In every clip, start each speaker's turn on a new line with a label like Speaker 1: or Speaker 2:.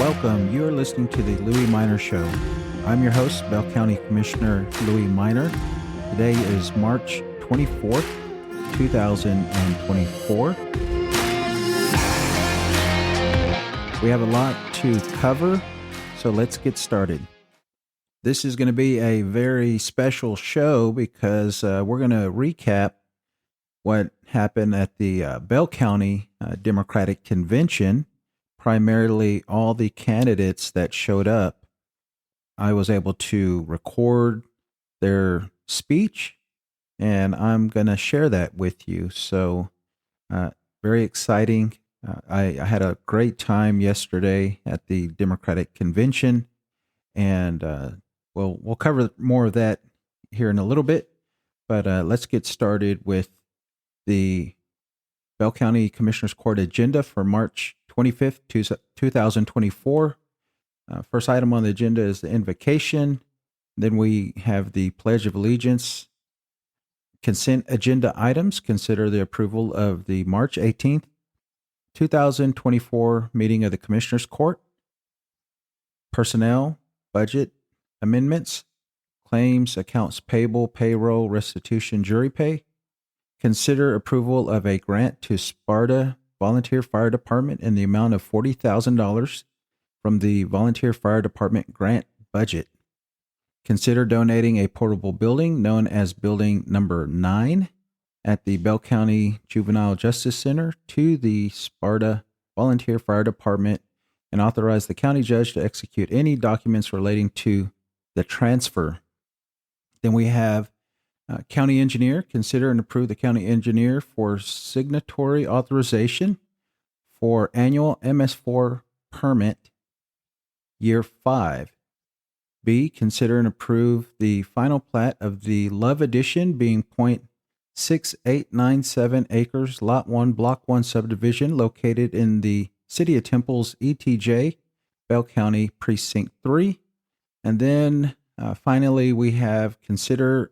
Speaker 1: Welcome. You are listening to the Louie Minor Show. I'm your host, Bell County Commissioner Louie Minor. Today is March 24th, 2024. We have a lot to cover, so let's get started. This is going to be a very special show because we're going to recap what happened at the Bell County Democratic Convention. Primarily all the candidates that showed up. I was able to record their speech, and I'm going to share that with you. So very exciting. I had a great time yesterday at the Democratic Convention, and we'll cover more of that here in a little bit. But let's get started with the Bell County Commissioners Court agenda for March 25th, 2024. First item on the agenda is the invocation. Then we have the Pledge of Allegiance. Consent agenda items. Consider the approval of the March 18th, 2024 meeting of the Commissioners Court. Personnel, budget amendments, claims, accounts payable, payroll, restitution, jury pay. Consider approval of a grant to Sparta Volunteer Fire Department in the amount of $40,000 from the Volunteer Fire Department grant budget. Consider donating a portable building known as Building Number 9 at the Bell County Juvenile Justice Center to the Sparta Volunteer Fire Department and authorize the county judge to execute any documents relating to the transfer. Then we have county engineer. Consider and approve the county engineer for signatory authorization for annual MS4 permit year 5. B, consider and approve the final plat of the Love Addition being .6897 acres, Lot 1, Block 1 subdivision located in the City of Temple's ETJ, Bell County Precinct 3. And then finally, we have consider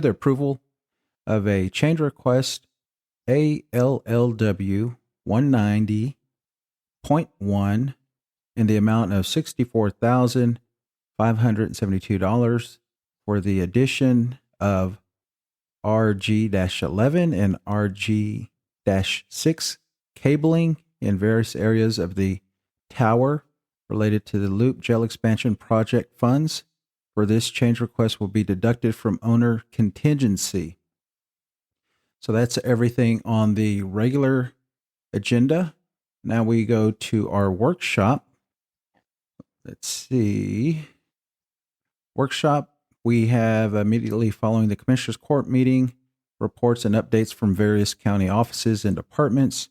Speaker 1: the approval of a change request ALLW 190.1 in the amount of $64,572 for the addition of RG-11 and RG-6 cabling in various areas of the tower related to the Loop Gel Expansion Project funds. For this change request will be deducted from owner contingency. So that's everything on the regular agenda. Now we go to our workshop. Let's see. Workshop, we have immediately following the Commissioners Court meeting, reports and updates from various county offices and departments,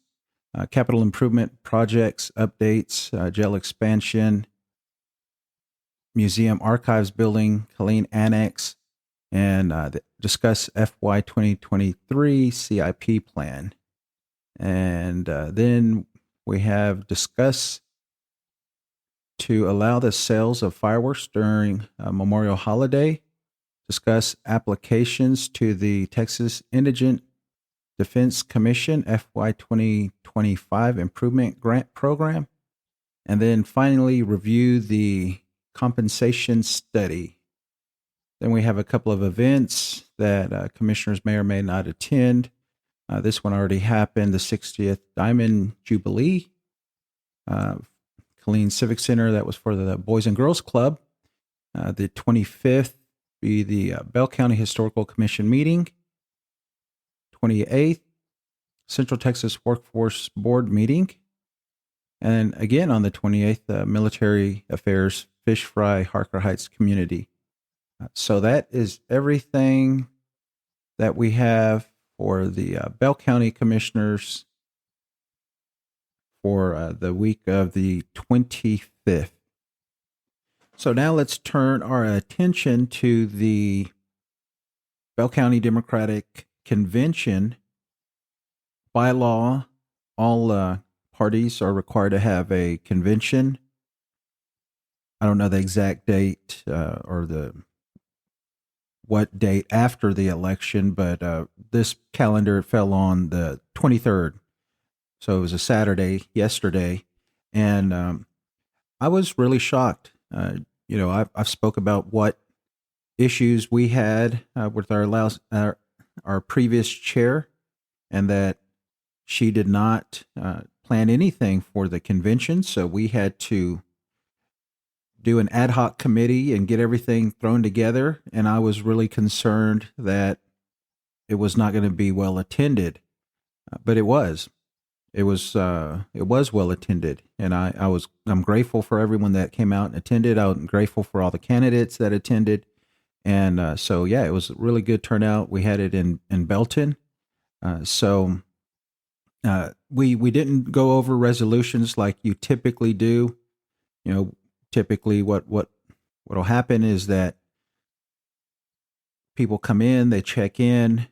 Speaker 1: capital improvement projects, updates, jail expansion, Museum Archives Building, Colleen Annex, and discuss FY 2023 CIP plan. And then we have discuss to allow the sales of fireworks during Memorial Holiday, discuss applications to the Texas Indigent Defense Commission FY 2025 Improvement Grant Program, and then finally review the compensation study. Then we have a couple of events that commissioners may or may not attend. This one already happened, the 60th Diamond Jubilee, Colleen Civic Center, that was for the Boys and Girls Club. The 25th be the Bell County Historical Commission meeting. 28th, Central Texas Workforce Board meeting. And again on the 28th, Military Affairs Fish Fry Harker Heights Community. So that is everything that we have for the Bell County Commissioners for the week of the 25th. So now let's turn our attention to the Bell County Democratic Convention. By law, all parties are required to have a convention. I don't know the exact date or what date after the election, but this calendar fell on the 23rd. So it was a Saturday yesterday. And I was really shocked. I've spoke about what issues we had with our previous chair, and that she did not plan anything for the convention. So we had to do an ad hoc committee and get everything thrown together. And I was really concerned that it was not going to be well attended, but it was. It was well attended, and I'm grateful for everyone that came out and attended. I'm grateful for all the candidates that attended, and so yeah, it was a really good turnout. We had it in Belton, so we didn't go over resolutions like you typically do. Typically what'll happen is that people come in, they check in,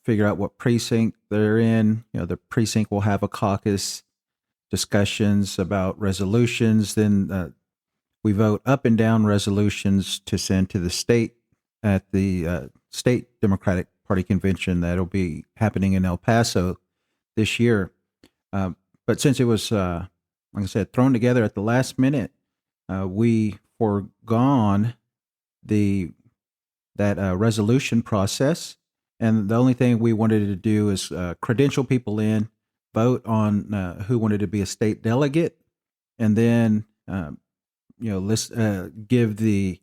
Speaker 1: figure out what precinct they're in. The precinct will have a caucus, discussions about resolutions. Then we vote up and down resolutions to send to the state at the state Democratic Party convention that'll be happening in El Paso this year. But since it was, like I said, thrown together at the last minute, we foregone that resolution process. And the only thing we wanted to do is credential people in, vote on who wanted to be a state delegate, and then give the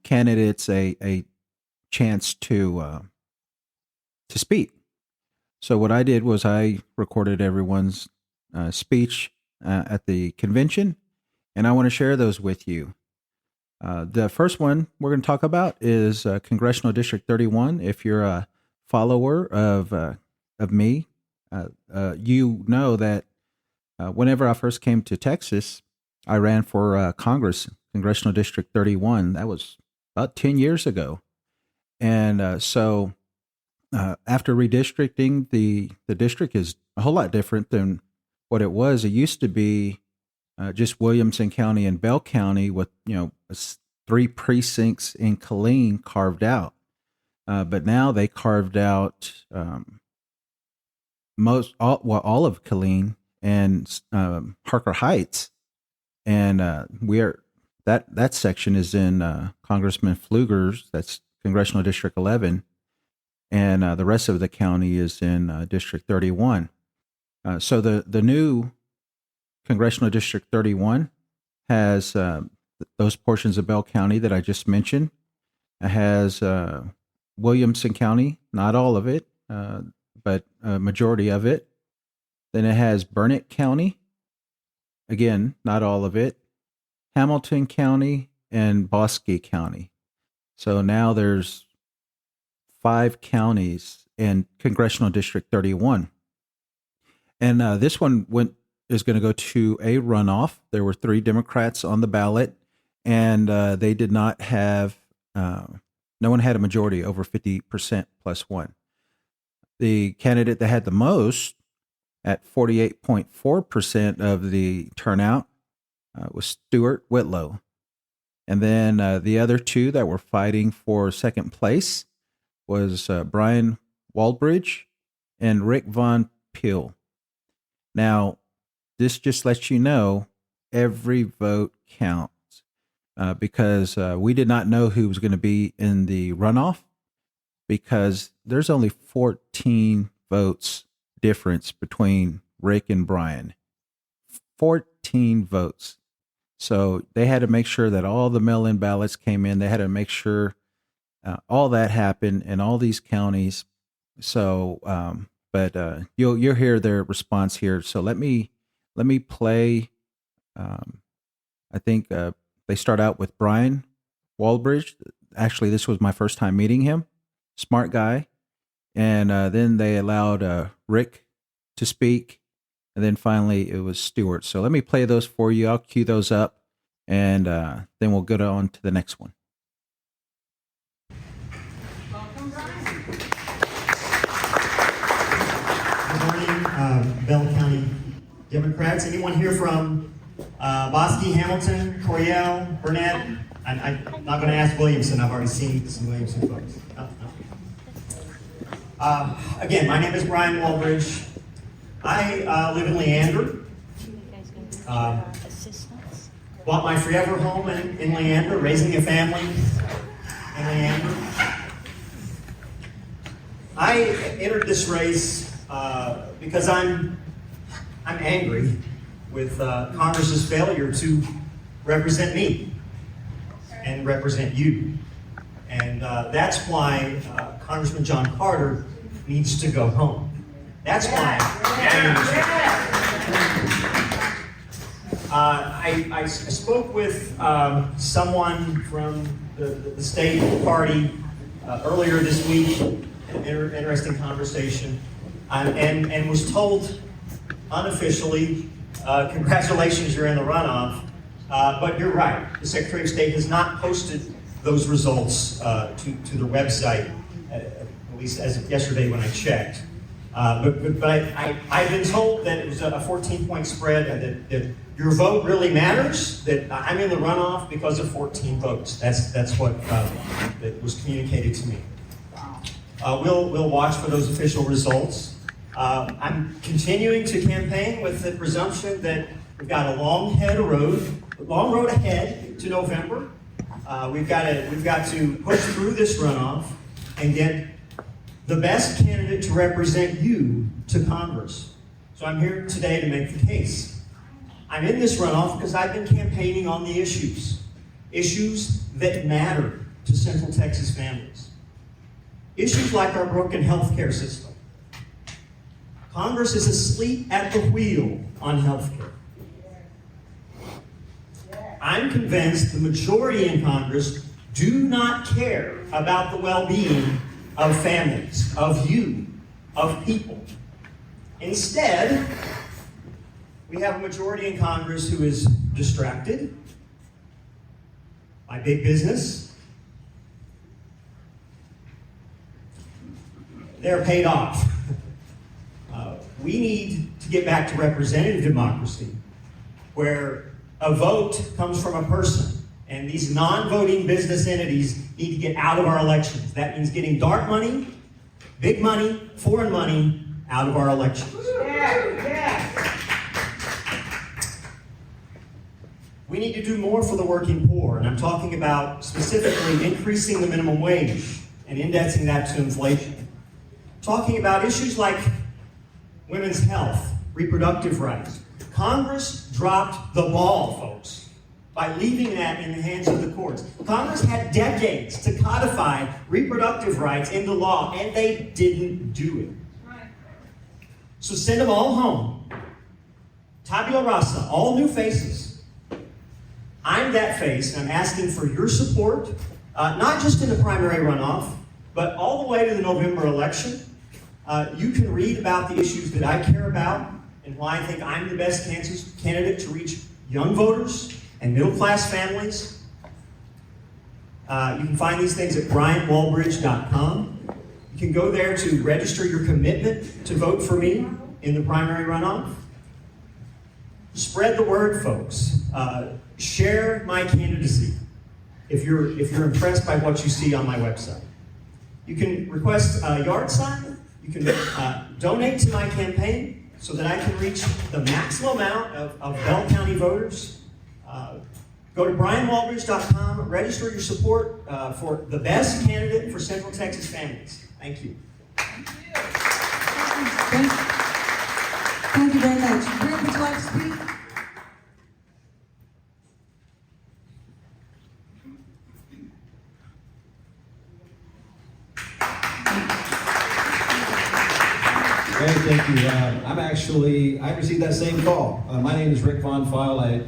Speaker 1: candidates a chance to speak. So what I did was I recorded everyone's speech at the convention, and I want to share those with you. The first one we're going to talk about is Congressional District 31. If you're a follower of me, you know that whenever I first came to Texas, I ran for Congress, Congressional District 31. That was about 10 years ago. And so after redistricting, the district is a whole lot different than what it was. It used to be just Williamson County and Bell County with, 3 precincts in Killeen carved out. But now they carved out all of Killeen and Harker Heights, and that section is in Congressman Pfluger's. That's Congressional District 11, and the rest of the county is in District 31. So the new Congressional District 31 has those portions of Bell County that I just mentioned. It has Williamson County, not all of it, but a majority of it. Then it has Burnett County, again, not all of it, Hamilton County, and Bosque County. So now there's 5 counties in Congressional District 31. And this one is going to go to a runoff. There were 3 Democrats on the ballot, and they did not have, no one had a majority over 50% plus 1. The candidate that had the most, at 48.4% of the turnout, was Stuart Whitlow. And then the other 2 that were fighting for second place was Brian Walbridge and Rick Von Peel. Now, this just lets you know every vote counts because we did not know who was going to be in the runoff because there's only 14 votes difference between Rick and Brian. 14 votes. So they had to make sure that all the mail-in ballots came in. They had to make sure all that happened in all these counties. So, but you'll hear their response here. So let me play. I think they start out with Brian Walbridge. Actually, this was my first time meeting him. Smart guy. And then they allowed Rick to speak. And then finally it was Stuart. So let me play those for you. I'll cue those up. And then we'll go on to the next one.
Speaker 2: Welcome, Brian.
Speaker 3: Good morning, Bell County Democrats. Anyone here from Bosque, Hamilton, Coryell, Burnett? I'm not going to ask Williamson. I've already seen some Williamson folks. No. Again, my name is Brian Walbridge. I live in Leander. Bought my forever home in Leander, raising a family in Leander. I entered this race because I'm angry with Congress's failure to represent me and represent you. And that's why Congressman John Carter needs to go home. That's why I'm in this race. I spoke with someone from the state party earlier this week, an interesting conversation, and was told unofficially, congratulations, you're in the runoff. But you're right, the Secretary of State has not posted those results to the website, at least as of yesterday when I checked. But I've been told that it was a 14-point spread, and that your vote really matters, that I'm in the runoff because of 14 votes. That's what that was communicated to me. We'll watch for those official results. I'm continuing to campaign with the presumption that we've got a long road ahead to November. We've got to push through this runoff and get the best candidate to represent you to Congress. So I'm here today to make the case. I'm in this runoff because I've been campaigning on the issues that matter to Central Texas families. Issues like our broken healthcare system. Congress is asleep at the wheel on healthcare. I'm convinced the majority in Congress do not care about the well-being of families, of you, of people. Instead, we have a majority in Congress who is distracted by big business. They're paid off. We need to get back to representative democracy, where a vote comes from a person, and these non-voting business entities need to get out of our elections. That means getting dark money, big money, foreign money out of our elections. We need to do more for the working poor, and I'm talking about specifically increasing the minimum wage and indexing that to inflation. Talking about issues like women's health, reproductive rights. Congress dropped the ball, folks, by leaving that in the hands of the courts. Congress had decades to codify reproductive rights into law, and they didn't do it. Right. So send them all home. Tabula rasa, all new faces. I'm that face, and I'm asking for your support, not just in the primary runoff, but all the way to the November election. You can read about the issues that I care about and why I think I'm the best candidate to reach young voters and middle-class families. You can find these things at bryantwalbridge.com. You can go there to register your commitment to vote for me in the primary runoff. Spread the word, folks. Share my candidacy if you're impressed by what you see on my website. You can request a yard sign. You can donate to my campaign so that I can reach the maximum amount of Bell County voters. Go to bryanwalbridge.com, register your support for the best candidate for Central Texas families. Thank you.
Speaker 2: Thank you very much. Rick, would you like to speak?
Speaker 4: Hey, thank you. I received that same call. My name is Rick Von Pfeil. I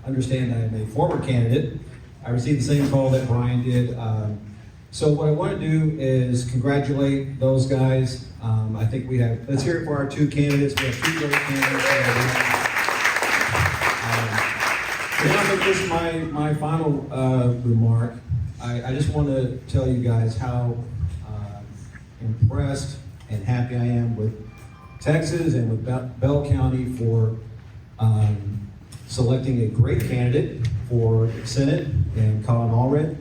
Speaker 4: understand I'm a former candidate. I received the same call that Brian did. So what I want to do is congratulate those guys. I think let's hear it for our two candidates. We have two great candidates. And I'll make this my final remark. I just want to tell you guys how impressed and happy I am with Texas and with Bell County for selecting a great candidate for Senate and Colin Allred.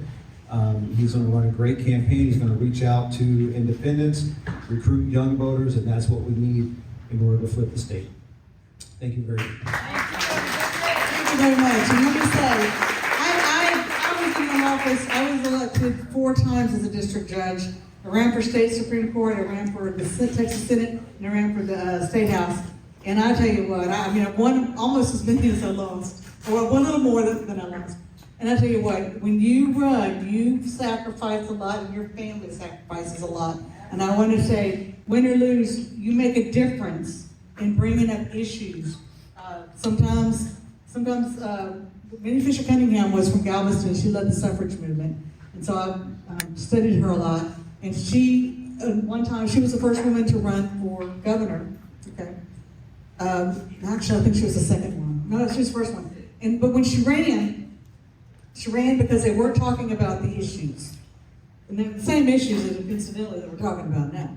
Speaker 4: He's going to run a great campaign. He's going to reach out to independents, recruit young voters, and that's what we need in order to flip the state. Thank you very much.
Speaker 2: very much. And let me say, I was in the office, I was elected 4 times as a district judge. I ran for state Supreme Court, I ran for the Texas Senate, and I ran for the State House. And I tell you what, I won almost as many as I lost. Well, one little more than I lost. And I tell you what, when you run, you sacrifice a lot and your family sacrifices a lot. And I want to say, win or lose, you make a difference in bringing up issues. Sometimes, Minnie Fisher Cunningham was from Galveston. She led the suffrage movement. And so I studied her a lot. And she, one time, she was the first woman to run for governor. Okay. Actually, I think she was the second one. No, she was the first one. But when she ran because they were talking about the issues. And they're the same issues that incidentally that we're talking about now.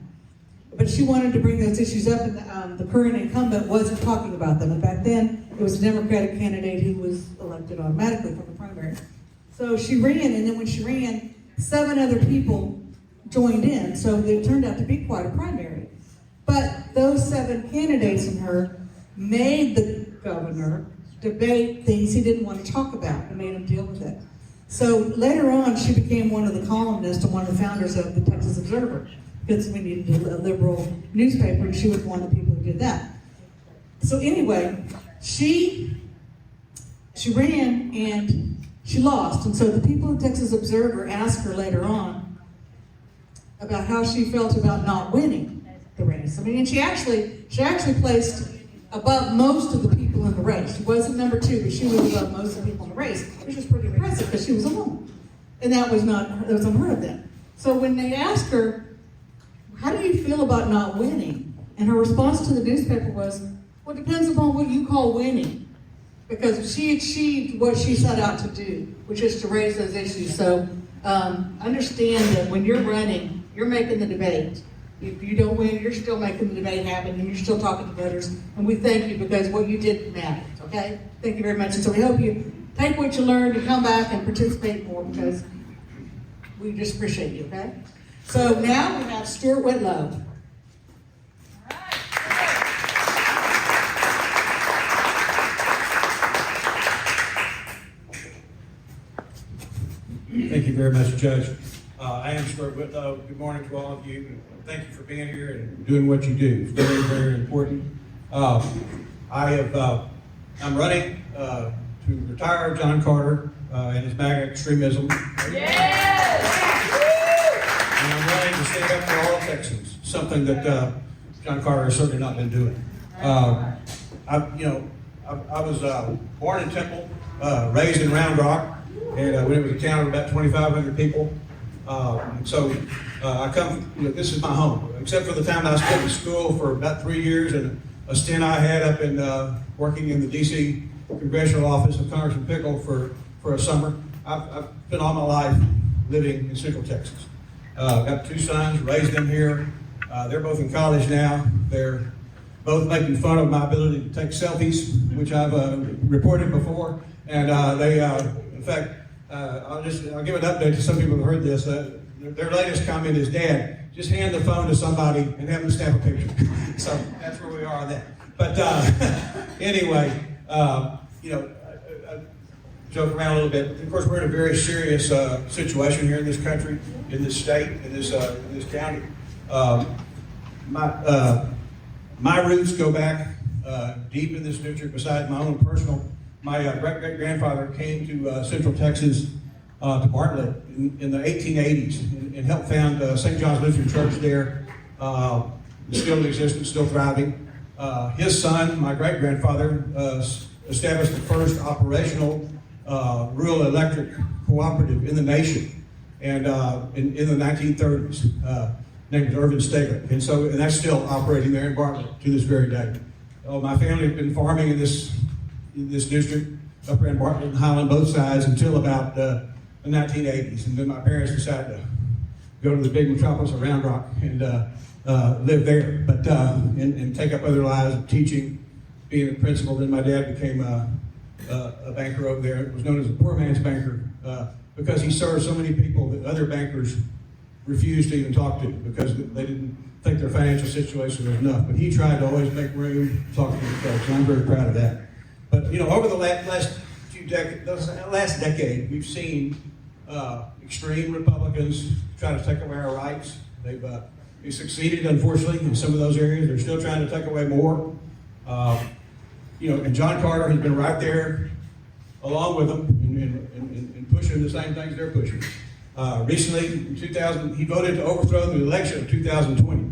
Speaker 2: But she wanted to bring those issues up, and the current incumbent wasn't talking about them. And back then, it was a Democratic candidate who was elected automatically from the primary. So she ran, and then when she ran, 7 other people joined in. So it turned out to be quite a primary. But those 7 candidates and her made the governor debate things he didn't want to talk about and made him deal with it. So later on, she became one of the columnists and one of the founders of the Texas Observer, because we needed a liberal newspaper, and she was one of the people who did that. So anyway, she ran and she lost. And so the people at Texas Observer asked her later on about how she felt about not winning the race. I mean, and she actually placed above most of the people in the race. She wasn't number 2, but she was above most of the people in the race, which was pretty impressive because she was a woman. And that was unheard of then. So when they asked her, how do you feel about not winning? And her response to the newspaper was, well, it depends upon what you call winning. Because she achieved what she set out to do, which is to raise those issues. So understand that when you're running, you're making the debate. If you don't win, you're still making the debate happen, and you're still talking to voters. And we thank you because what you did matters, okay? Thank you very much. And so we hope you take what you learned and come back and participate more, because we just appreciate you, okay? So now we have Stuart Whitlow.
Speaker 4: Thank you very much, Judge. I am Stuart Whitlow. Good morning to all of you. And thank you for being here and doing what you do. It's very, very important. I'm running to retire John Carter and his MAGA extremism. Yes! And I'm running to stand up for all Texans, something that John Carter has certainly not been doing. I was born in Temple, raised in Round Rock, and when it was a town of about 2,500 people. I come, this is my home, except for the time I spent in school for about 3 years and a stint I had up in working in the D.C. Congressional Office of Congressman Pickle for a summer. I've spent all my life living in Central Texas. Got 2 sons, raised them here. They're both in college now. They're both making fun of my ability to take selfies, which I've reported before. And in fact, I'll give an update to some people who heard this. Their latest comment is, Dad, just hand the phone to somebody and have them snap a picture. So that's where we are on that. But anyway, I joke around a little bit. Of course, we're in a very serious situation here in this country, in this state, in this county. My roots go back deep in this district. Besides my own personal, my great-great-grandfather came to Central Texas to Bartlett in the 1880s and helped found St. John's Lutheran Church there. Still in existence, still thriving. His son, my great-grandfather, established the first operational rural electric cooperative in the nation, and in the 1930s, named Irvin Stegler. And that's still operating there in Bartlett to this very day. My family had been farming in this district, up around Bartlett and Highland, both sides, until about the 1980s. And then my parents decided to go to the big metropolis of Round Rock and live there, but and take up other lives of teaching, being a principal. Then my dad became a banker over there. It was known as a poor man's banker because he served so many people that other bankers refused to even talk to because they didn't think their financial situation was enough. But he tried to always make room, talk to the folks, and I'm very proud of that. But over the last last decade, we've seen extreme Republicans try to take away our rights. They've succeeded, unfortunately, in some of those areas. They're still trying to take away more. And John Carter has been right there along with them in pushing the same things they're pushing. Recently, in 2000, he voted to overthrow the election of 2020,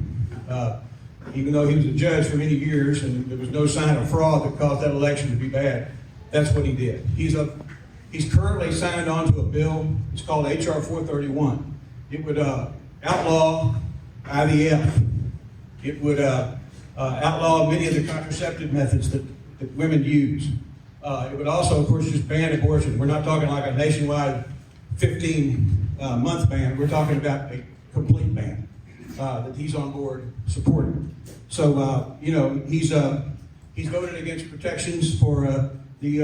Speaker 4: even though he was a judge for many years and there was no sign of fraud that caused that election to be bad. That's what he did. He's currently signed on to a bill. It's called H.R. 431. It would outlaw IVF. It would outlaw many of the contraceptive methods that women use. It would also, of course, just ban abortion. We're not talking like a nationwide 15-month ban. We're talking about a complete ban that he's on board supporting. So, he's voted against protections for the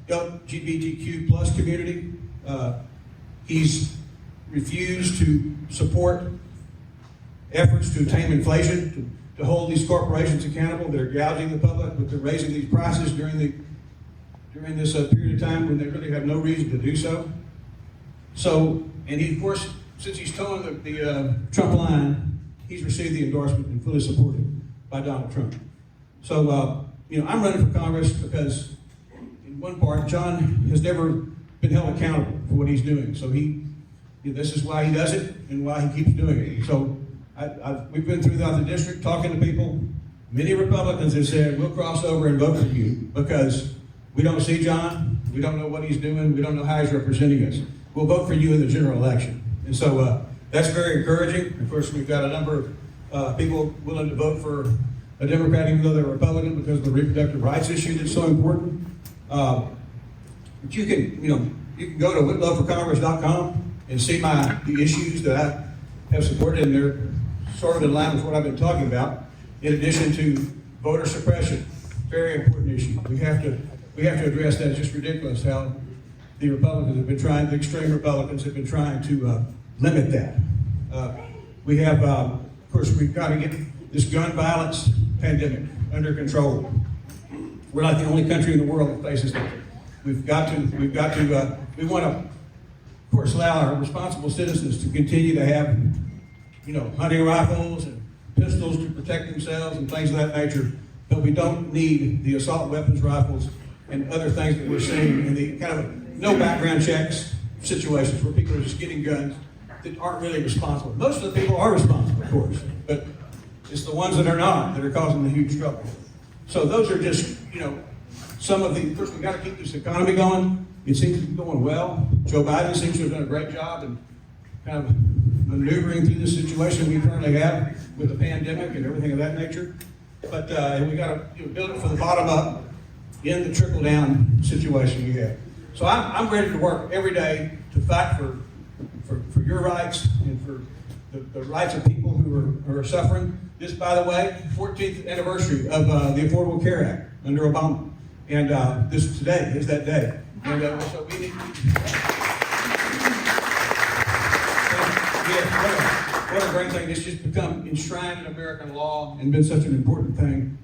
Speaker 4: LGBTQ plus community. He's refused to support efforts to tame inflation, to hold these corporations accountable that are gouging the public, but they're raising these prices during this period of time when they really have no reason to do so. So, and he, of course, since he's towing the Trump line, he's received the endorsement and fully supported by Donald Trump. So, I'm running for Congress because, in one part, John has never been held accountable for what he's doing. So this is why he does it and why he keeps doing it. So we've been throughout the district talking to people. Many Republicans have said, we'll cross over and vote for you because we don't see John, we don't know what he's doing, we don't know how he's representing us. We'll vote for you in the general election. And so that's very encouraging. Of course, we've got a number of people willing to vote for a Democrat even though they're Republican because of the reproductive rights issue that's so important. But you can go to whitlowforcongress.com and see the issues that I have supported, and they're sort of in line with what I've been talking about. In addition to voter suppression, very important issue. We have to address that. It's just ridiculous how the Republicans have been trying, the extreme Republicans have been trying to limit that. We have, of course, we've got to get this gun violence pandemic under control. We're not the only country in the world that faces that. We want to, of course, allow our responsible citizens to continue to have, hunting rifles and pistols to protect themselves and things of that nature, but we don't need the assault weapons rifles and other things that we're seeing in the kind of no background checks situations where people are just getting guns that aren't really responsible. Most of the people are responsible, of course, but it's the ones that are not that are causing the huge trouble. So those are just, some of the, of course, we've got to keep this economy going. It seems to be going well. Joe Biden seems to have done a great job in kind of maneuvering through this situation we currently have with the pandemic and everything of that nature. But we got to build it from the bottom up in the trickle down situation we have. So I'm ready to work every day to fight for your rights and for the rights of people who are suffering. This, by the way, 14th anniversary of the Affordable Care Act under Obama. And this today is that day. And so we need what a great thing. It's just become enshrined in American law and been such an important thing.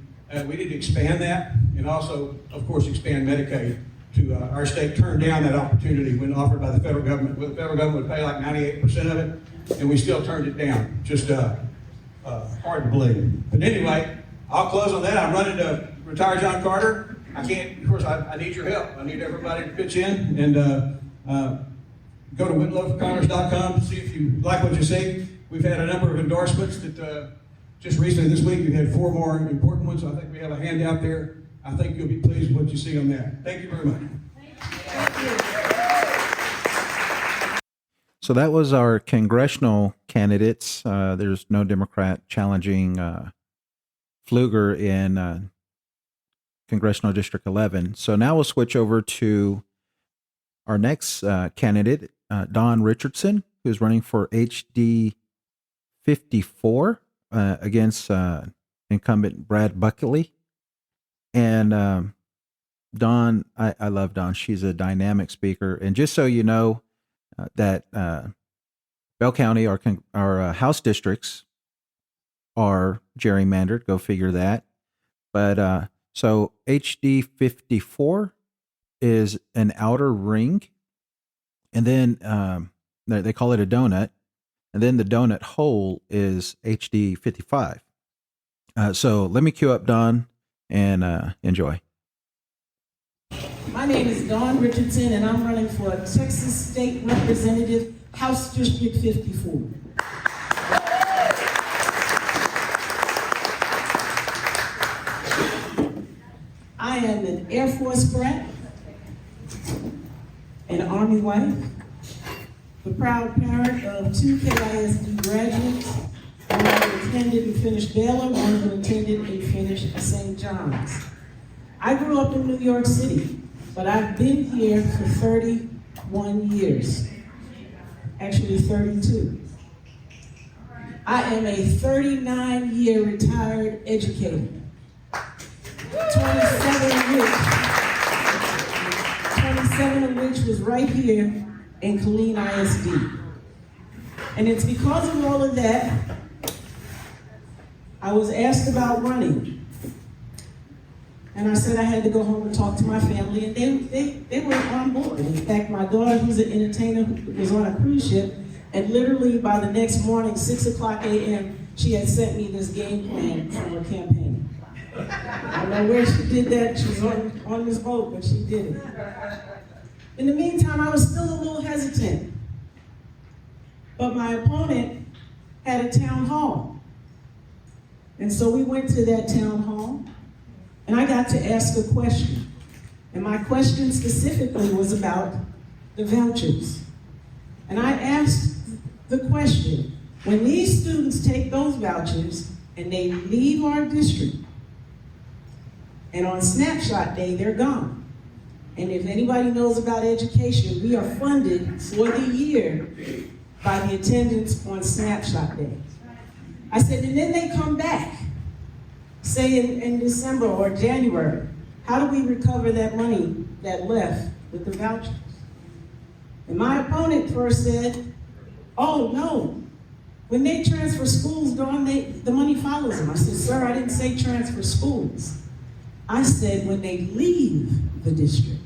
Speaker 4: We need to expand that and also, of course, expand Medicaid to our state turned down that opportunity when offered by the federal government. Well, the federal government would pay like 98% of it, and we still turned it down. Just hard to believe. But anyway, I'll close on that. I'm running to retire John Carter. I can't, of course, I need your help. I need everybody to pitch in and go to whitlowforcongress.com to see if you like what you see. We've had a number of endorsements that just recently this week, we've had 4 more important ones. I think we have a handout there. I think you'll be pleased with what you see on that. Thank you very much.
Speaker 1: So that was our congressional candidates. There's no Democrat challenging Pfluger in Congressional District 11. So now we'll switch over to our next candidate, Don Richardson, who's running for HD 54 against incumbent Brad Buckley. And Dawn, I love Dawn. She's a dynamic speaker. And just so you know, that Bell County, our House districts are gerrymandered. Go figure that. But so HD 54 is an outer ring, and then they call it a donut, and then the donut hole is HD 55. So let me cue up Don and enjoy.
Speaker 5: My name is Dawn Richardson, and I'm running for Texas State Representative, House District 54. I am an Air Force brat, an Army wife, the proud parent of 2 KISD graduates, one who attended and finished Baylor, one who attended and finished St. John's. I grew up in New York City, but I've been here for 31 years, actually 32. I am a 39-year retired educator, 27 of which was right here in Killeen ISD. And it's because of all of that, I was asked about running. And I said I had to go home and talk to my family, and they were on board. In fact, my daughter, who's an entertainer, was on a cruise ship, and literally by the next morning, 6 o'clock a.m., she had sent me this game plan for her campaign. I don't know where she did that. She was on this boat, but she did it. In the meantime, I was still a little hesitant. But my opponent had a town hall. And so we went to that town hall, and I got to ask a question. And my question specifically was about the vouchers. And I asked the question, when these students take those vouchers and they leave our district, and on snapshot day, they're gone. And if anybody knows about education, we are funded for the year by the attendance on snapshot day. I said, and then they come back, say in December or January, how do we recover that money that left with the vouchers? And my opponent first said, oh no, when they transfer schools, Dawn, the money follows them. I said, sir, I didn't say transfer schools. I said when they leave the district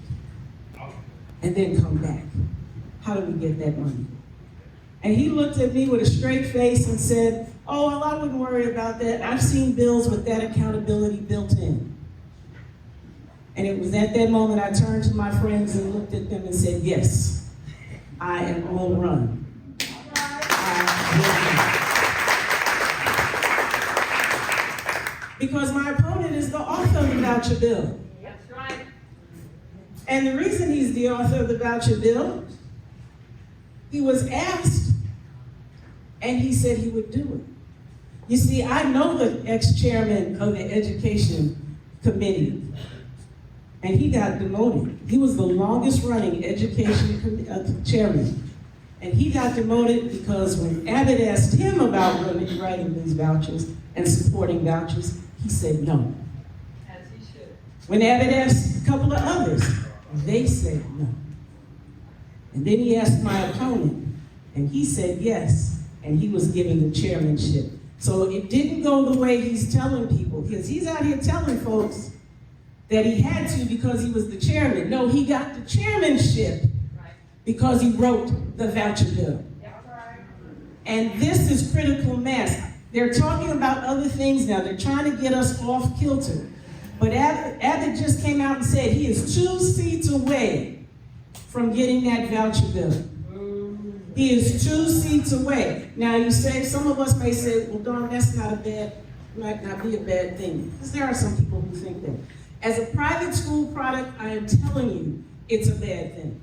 Speaker 5: and then come back, how do we get that money? And he looked at me with a straight face and said, oh, well, I wouldn't worry about that. I've seen bills with that accountability built in. And it was at that moment I turned to my friends and looked at them and said, yes, I am on run. Because my opponent is the author of the voucher bill.
Speaker 6: That's right.
Speaker 5: And the reason he's the author of the voucher bill, he was asked, and he said he would do it. You see, I know the ex-chairman of the Education Committee, and he got demoted. He was the longest running Education Chairman. And he got demoted because when Abbott asked him about writing these vouchers and supporting vouchers, he said no.
Speaker 6: As he should.
Speaker 5: When Abbott asked a couple of others, they said no. And then he asked my opponent, and he said yes, and he was given the chairmanship. So it didn't go the way he's telling people, because he's out here telling folks that he had to because he was the chairman. No, he got the chairmanship because he wrote the voucher bill. And this is critical mass. They're talking about other things now. They're trying to get us off kilter. But Abbott just came out and said he is 2 seats away from getting that voucher bill. He is 2 seats away. Now you say, some of us may say, well, Dawn, that's might not be a bad thing. Because there are some people who think that. As a private school product, I am telling you, it's a bad thing.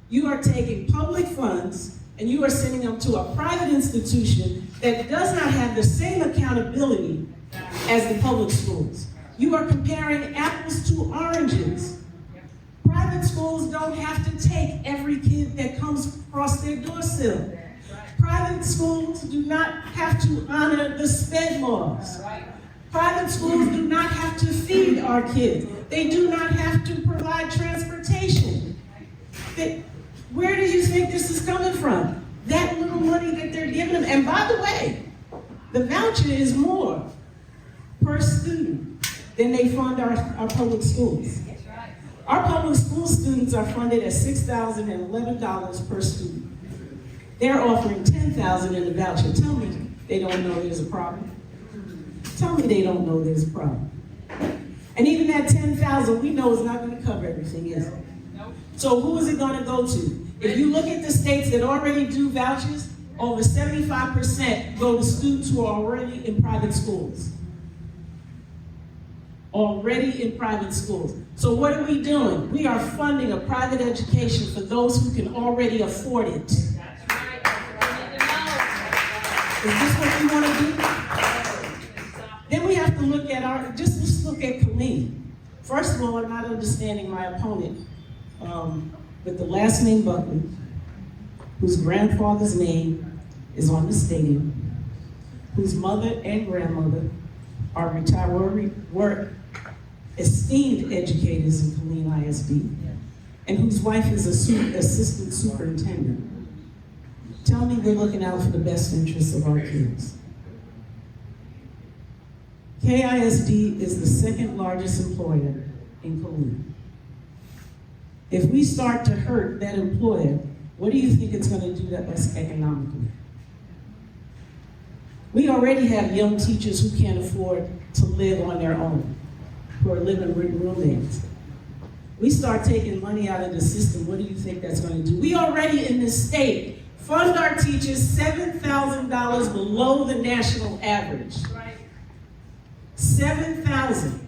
Speaker 5: You are taking public funds and you are sending them to a private institution that does not have the same accountability as the public schools. You are comparing apples to oranges. Private schools don't have to take every kid that comes across their doorsill. Private schools do not have to honor the SPED laws. Private schools do not have to feed our kids. They do not have to provide transportation. Where do you think this is coming from? That little money that they're giving them. And by the way, the voucher is more per student than they fund our public schools. Our public school students are funded at $6,011 per student. They're offering $10,000 in the voucher. Tell me they don't know there's a problem. Tell me they don't know there's a problem. And even that $10,000 we know is not going to cover everything, is it? So who is it going to go to? If you look at the states that already do vouchers, over 75% go to students who are already in private schools. Already in private schools. So what are we doing? We are funding a private education for those who can already afford it.
Speaker 6: That's right. That's what we need to know.
Speaker 5: Is this what we want to do? Then we have to look at let's look at Colleen. First of all, I'm not understanding my opponent with the last name Buckley, whose grandfather's name is on the stadium, whose mother and grandmother are were esteemed educators in Colleen ISD, and whose wife is assistant superintendent. Tell me we're looking out for the best interests of our kids. KISD is the second largest employer in Colleen. If we start to hurt that employer, what do you think it's going to do to us economically? We already have young teachers who can't afford to live on their own, who are living with roommates. We start taking money out of the system, what do you think that's going to do? We already in this state fund our teachers $7,000 below the national average.
Speaker 6: Right.
Speaker 5: $7,000.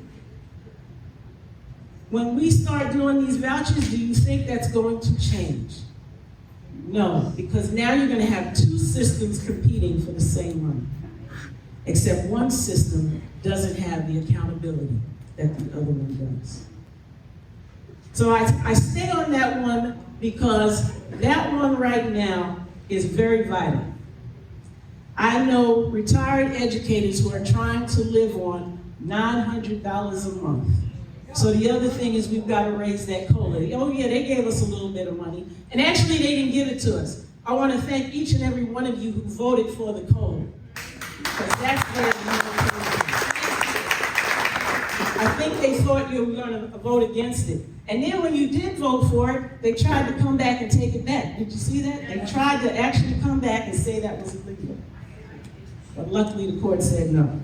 Speaker 5: When we start doing these vouchers, do you think that's going to change? No, because now you're going to have two systems competing for the same money. Except one system doesn't have the accountability that the other one does. So I stay on that one because that one right now is very vital. I know retired educators who are trying to live on $900 a month. So the other thing is we've got to raise that COLA. Oh yeah, they gave us a little bit of money. And actually they didn't give it to us. I want to thank each and every one of you who voted for the COLA. Because that's where the money came from. I think they thought you were going to vote against it. And then when you did vote for it, they tried to come back and take it back. Did you see that? They tried to actually come back and say that was illegal. But luckily the court said no.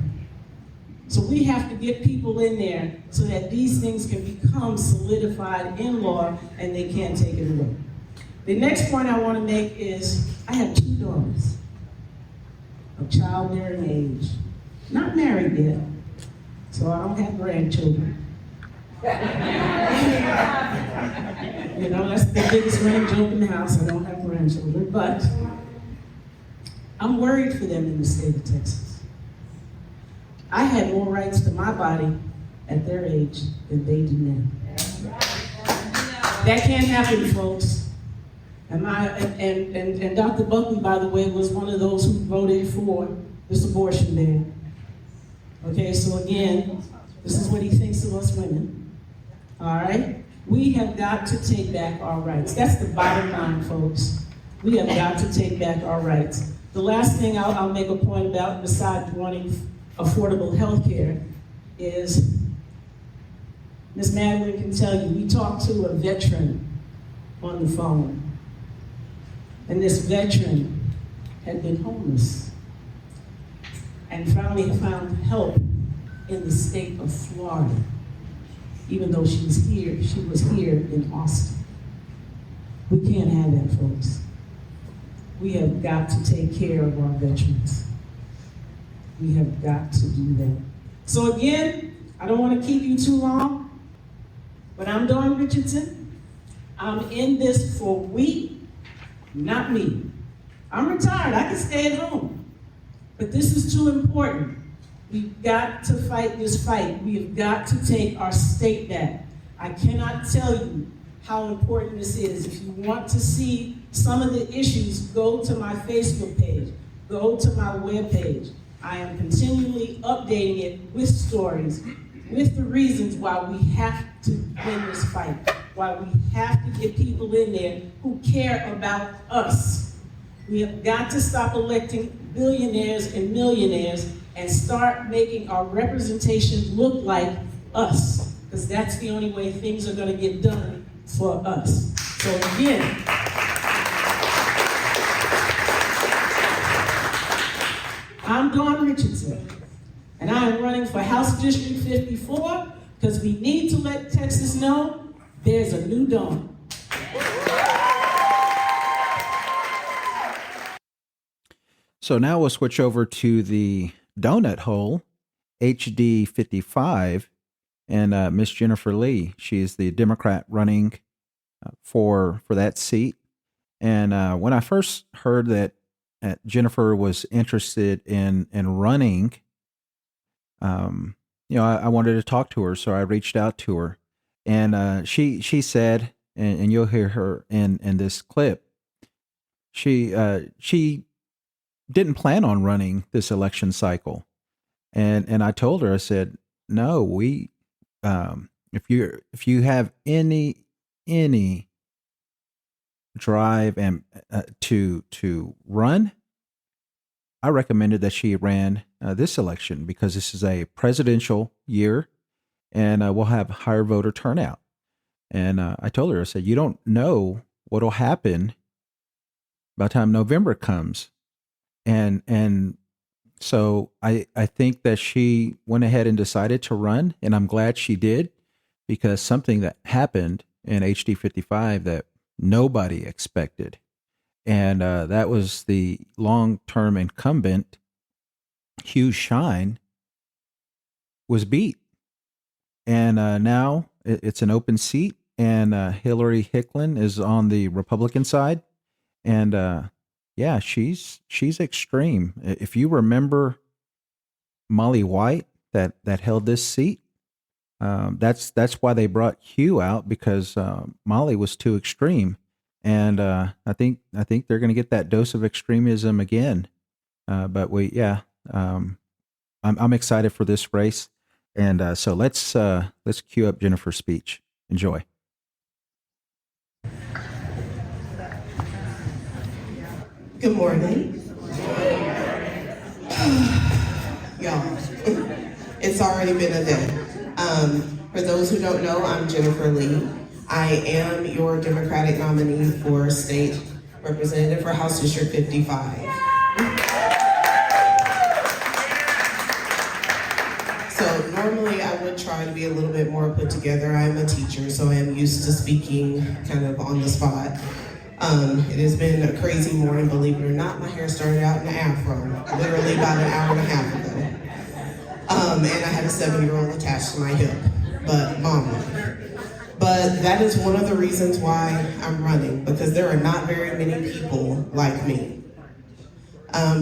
Speaker 5: So we have to get people in there so that these things can become solidified in law and they can't take it away. The next point I want to make is I have two daughters of childbearing age, not married yet, so I don't have grandchildren. You know, that's the biggest running joke in the house, I don't have grandchildren, but I'm worried for them in the state of Texas. I had more rights to my body at their age than they do now. That can't happen, folks. And Dr. Buckley, by the way, was one of those who voted for this abortion ban. Okay, so again, this is what he thinks of us women. All right? We have got to take back our rights. That's the bottom line, folks. We have got to take back our rights. The last thing I'll make a point about, besides wanting affordable health care, is Ms. Madeline can tell you, we talked to a veteran on the phone, and this veteran had been homeless and finally found help in the state of Florida, even though she was here in Austin. We can't have that, folks. We have got to take care of our veterans. We have got to do that. So again, I don't want to keep you too long, but I'm Dawn Richardson. I'm in this for we, not me. I'm retired, I can stay at home. But this is too important. We've got to fight this fight. We have got to take our state back. I cannot tell you how important this is. If you want to see some of the issues, go to my Facebook page, go to my webpage. I am continually updating it with stories, with the reasons why we have to win this fight, why we have to get people in there who care about us. We have got to stop electing billionaires and millionaires and start making our representation look like us. because that's the only way things are gonna get done for us. So again, I'm Dawn Richardson, and I am running for House District 54 because we need to let Texas know there's a new Dawn.
Speaker 1: So now we'll switch over to the donut hole, HD 55, and Miss Jennifer Lee. She is the Democrat running for that seat. And when I first heard that Jennifer was interested in running, I wanted to talk to her, so I reached out to her, and she said, and you'll hear her in this clip. She didn't plan on running this election cycle, and I told her, I said, no, we if you have any drive and to run, I recommended that she ran this election because this is a presidential year, and we'll have higher voter turnout. And I told her, I said, you don't know what'll happen by the time November comes, and so I think that she went ahead and decided to run, and I'm glad she did, because something that happened in HD 55 that nobody expected. And that was the long-term incumbent, Hugh Shine, was beat. And now it's an open seat, and Hillary Hicklin is on the Republican side. And yeah, she's extreme. If you remember Molly White that held this seat, that's why they brought Hugh out, because Molly was too extreme. And I think they're going to get that dose of extremism again. But I'm excited for this race, and so let's cue up Jennifer's speech. Enjoy.
Speaker 7: Good morning. Y'all, it's already been a day. For those who don't know, I'm Jennifer Lee. I am your Democratic nominee for State Representative for House District 55. So normally I would try to be a little bit more put together. I'm a teacher, so I am used to speaking kind of on the spot. It has been a crazy morning, believe it or not. My hair started out in an afro, literally about an hour and a half ago. And I had a 7-year-old attached to my hip, but mama. But that is one of the reasons why I'm running, because there are not very many people like me.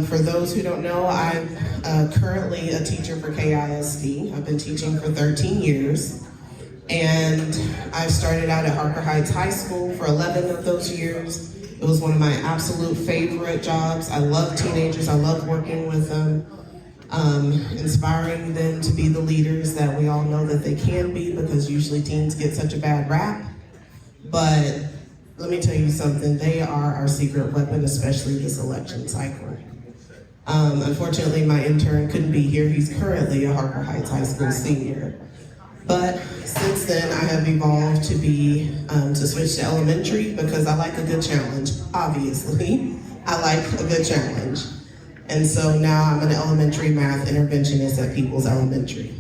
Speaker 7: For those who don't know, I'm currently a teacher for KISD. I've been teaching for 13 years. And I started out at Harker Heights High School for 11 of those years. It was one of my absolute favorite jobs. I love teenagers, I love working with them, inspiring them to be the leaders that we all know that they can be, because usually teens get such a bad rap. But let me tell you something, they are our secret weapon, especially this election cycle. Unfortunately, my intern couldn't be here. He's currently a Harker Heights High School senior. But since then, I have evolved to be, to switch to elementary, because I like a good challenge, obviously. I like a good challenge. And so now I'm an elementary math interventionist at People's Elementary.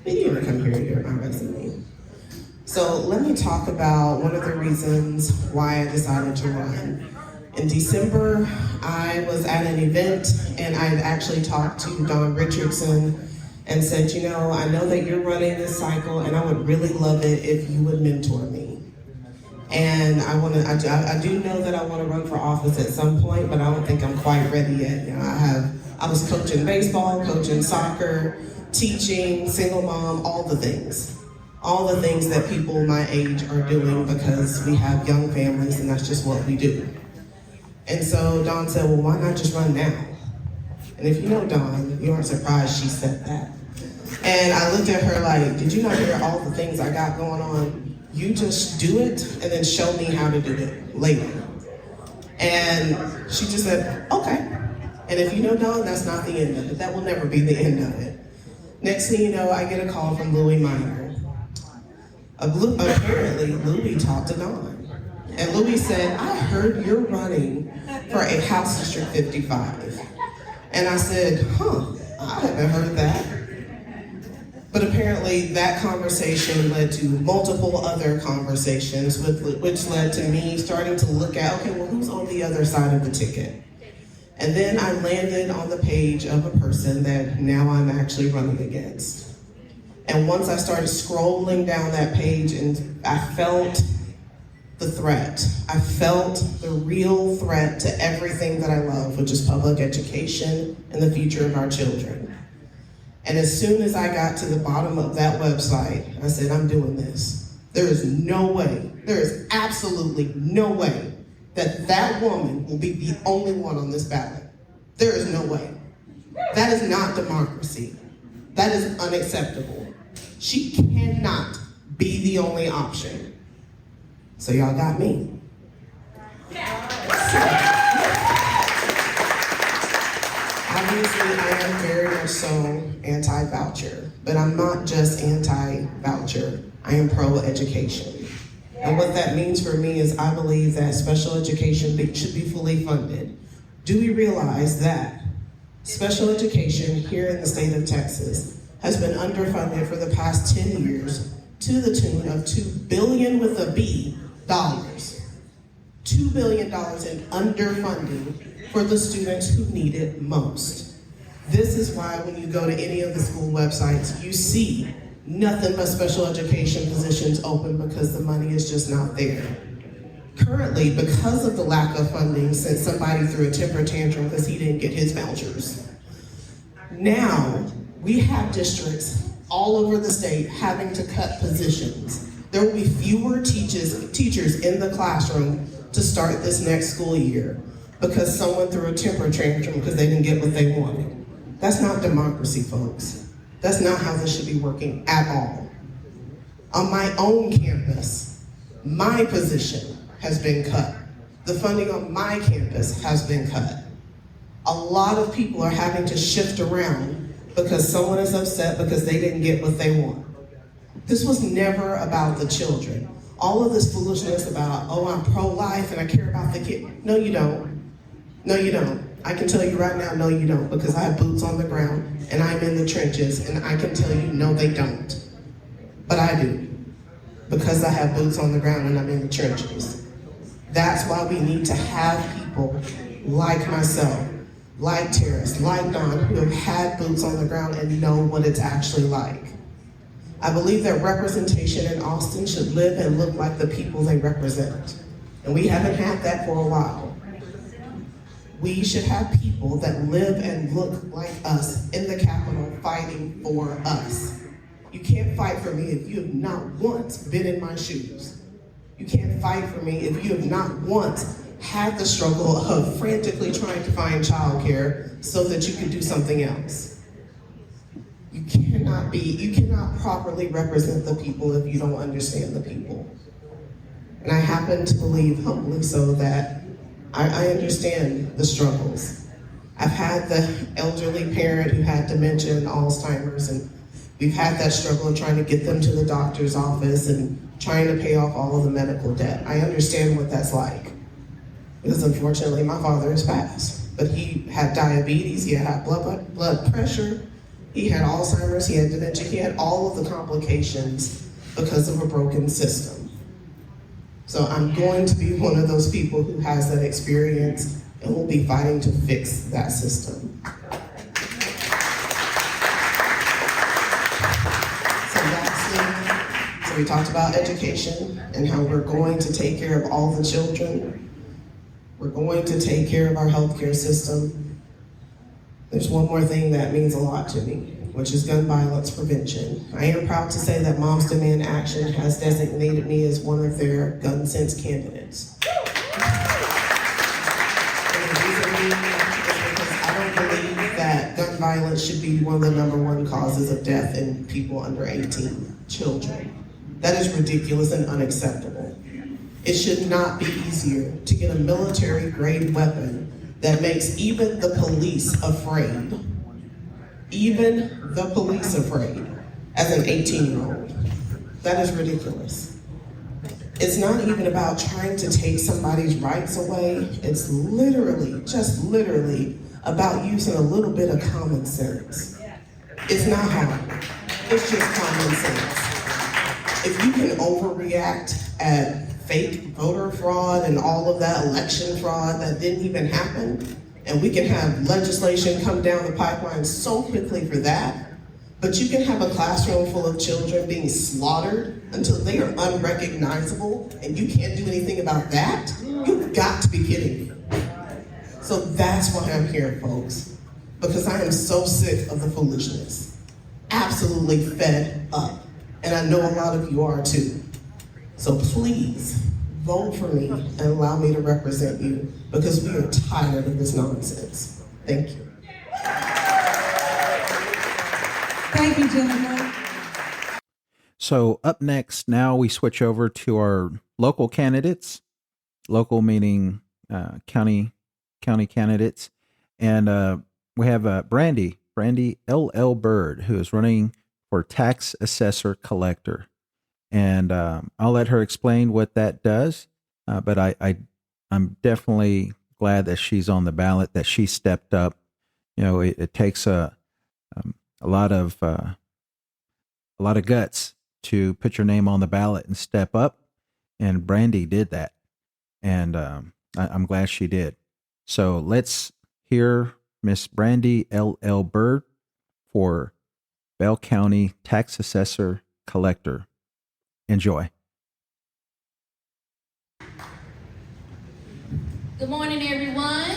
Speaker 7: Maybe you want to come here and hear my resume. So let me talk about one of the reasons why I decided to run. In December, I was at an event, and I had actually talked to Dawn Richardson and said, you know, I know that you're running this cycle, and I would really love it if you would mentor me. And I do know that I want to run for office at some point, but I don't think I'm quite ready yet. You know, I was coaching baseball, coaching soccer, teaching, single mom, all the things that people my age are doing, because we have young families and that's just what we do. And so Dawn said, well, why not just run now? And if you know Dawn, you aren't surprised she said that. And I looked at her like, did you not hear all the things I got going on? You just do it and then show me how to do it later. And she just said, okay. And if you know Dawn, that's not the end of it. That will never be the end of it. Next thing you know, I get a call from Louie Minor. Apparently, Louie talked to Don. And Louie said, I heard you're running for a House District 55. And I said, I haven't heard that. But apparently that conversation led to multiple other conversations, which led to me starting to look at, okay, well, who's on the other side of the ticket? And then I landed on the page of a person that now I'm actually running against. And once I started scrolling down that page and I felt the threat. I felt the real threat to everything that I love, which is public education and the future of our children. And as soon as I got to the bottom of that website, I said, I'm doing this. There is no way, there is absolutely no way that that woman will be the only one on this ballot. There is no way. That is not democracy. That is unacceptable. She cannot be the only option. So y'all got me. Obviously, I am very much so anti-voucher, but I'm not just anti-voucher. I am pro-education. And what that means for me is I believe that special education should be fully funded. Do we realize that special education here in the state of Texas has been underfunded for the past 10 years to the tune of $2 billion with a B dollars. $2 billion in underfunding for the students who need it most. This is why when you go to any of the school websites, you see nothing but special education positions open because the money is just not there. Currently, because of the lack of funding, since somebody threw a temper tantrum because he didn't get his vouchers, now we have districts all over the state having to cut positions. There will be fewer teachers in the classroom to start this next school year because someone threw a temper tantrum because they didn't get what they wanted. That's not democracy, folks. That's not how this should be working at all. On my own campus, my position has been cut. The funding on my campus has been cut. A lot of people are having to shift around because someone is upset because they didn't get what they want. This was never about the children. All of this foolishness about, oh, I'm pro-life and I care about the kid. No, you don't. No, you don't. I can tell you right now, no, you don't, because I have boots on the ground and I'm in the trenches and I can tell you, no, they don't. But I do, because I have boots on the ground and I'm in the trenches. That's why we need to have people like myself, like Terris, like Don, who have had boots on the ground and know what it's actually like. I believe that representation in Austin should live and look like the people they represent. And we haven't had that for a while. We should have people that live and look like us in the Capitol fighting for us. You can't fight for me if you have not once been in my shoes. You can't fight for me if you have not once had the struggle of frantically trying to find childcare so that you can do something else. You cannot properly represent the people if you don't understand the people. And I happen to believe, humbly so, that I understand the struggles. I've had the elderly parent who had dementia and Alzheimer's, and we've had that struggle of trying to get them to the doctor's office and trying to pay off all of the medical debt. I understand what that's like. Because unfortunately, my father has passed. But he had diabetes, he had blood pressure, he had Alzheimer's, he had dementia, he had all of the complications because of a broken system. So I'm going to be one of those people who has that experience and will be fighting to fix that system. So lastly, so we talked about education and how we're going to take care of all the children. We're going to take care of our healthcare system. There's one more thing that means a lot to me, which is gun violence prevention. I am proud to say that Moms Demand Action has designated me as one of their gun sense candidates. And the reason being is because I don't believe that gun violence should be one of the #1 causes of death in people under 18, children. That is ridiculous and unacceptable. It should not be easier to get a military-grade weapon that makes even the police afraid. Even the police afraid as an 18-year-old. That is ridiculous. It's not even about trying to take somebody's rights away. It's literally, just literally, about using a little bit of common sense. It's not hard. It's just common sense. If you can overreact at fake voter fraud and all of that election fraud that didn't even happen, and we can have legislation come down the pipeline so quickly for that, but you can have a classroom full of children being slaughtered until they are unrecognizable and you can't do anything about that? You've got to be kidding me. So that's why I'm here, folks, because I am so sick of the foolishness. Absolutely fed up. And I know a lot of you are too. So please, vote for me and allow me to represent you, because we are tired of this nonsense. Thank you.
Speaker 2: Thank you, Jennifer.
Speaker 1: So up next, now we switch over to our local candidates. Local meaning county candidates. And we have Brandy L.L. Byrd, who is running for tax assessor collector. And I'll let her explain what that does. But I'm definitely glad that she's on the ballot, that she stepped up. You know, it takes a lot of guts to put your name on the ballot and step up. And Brandy did that. And I'm glad she did. So let's hear Miss Brandy L.L. Byrd for Bell County Tax Assessor Collector. Enjoy.
Speaker 8: Good morning, everyone.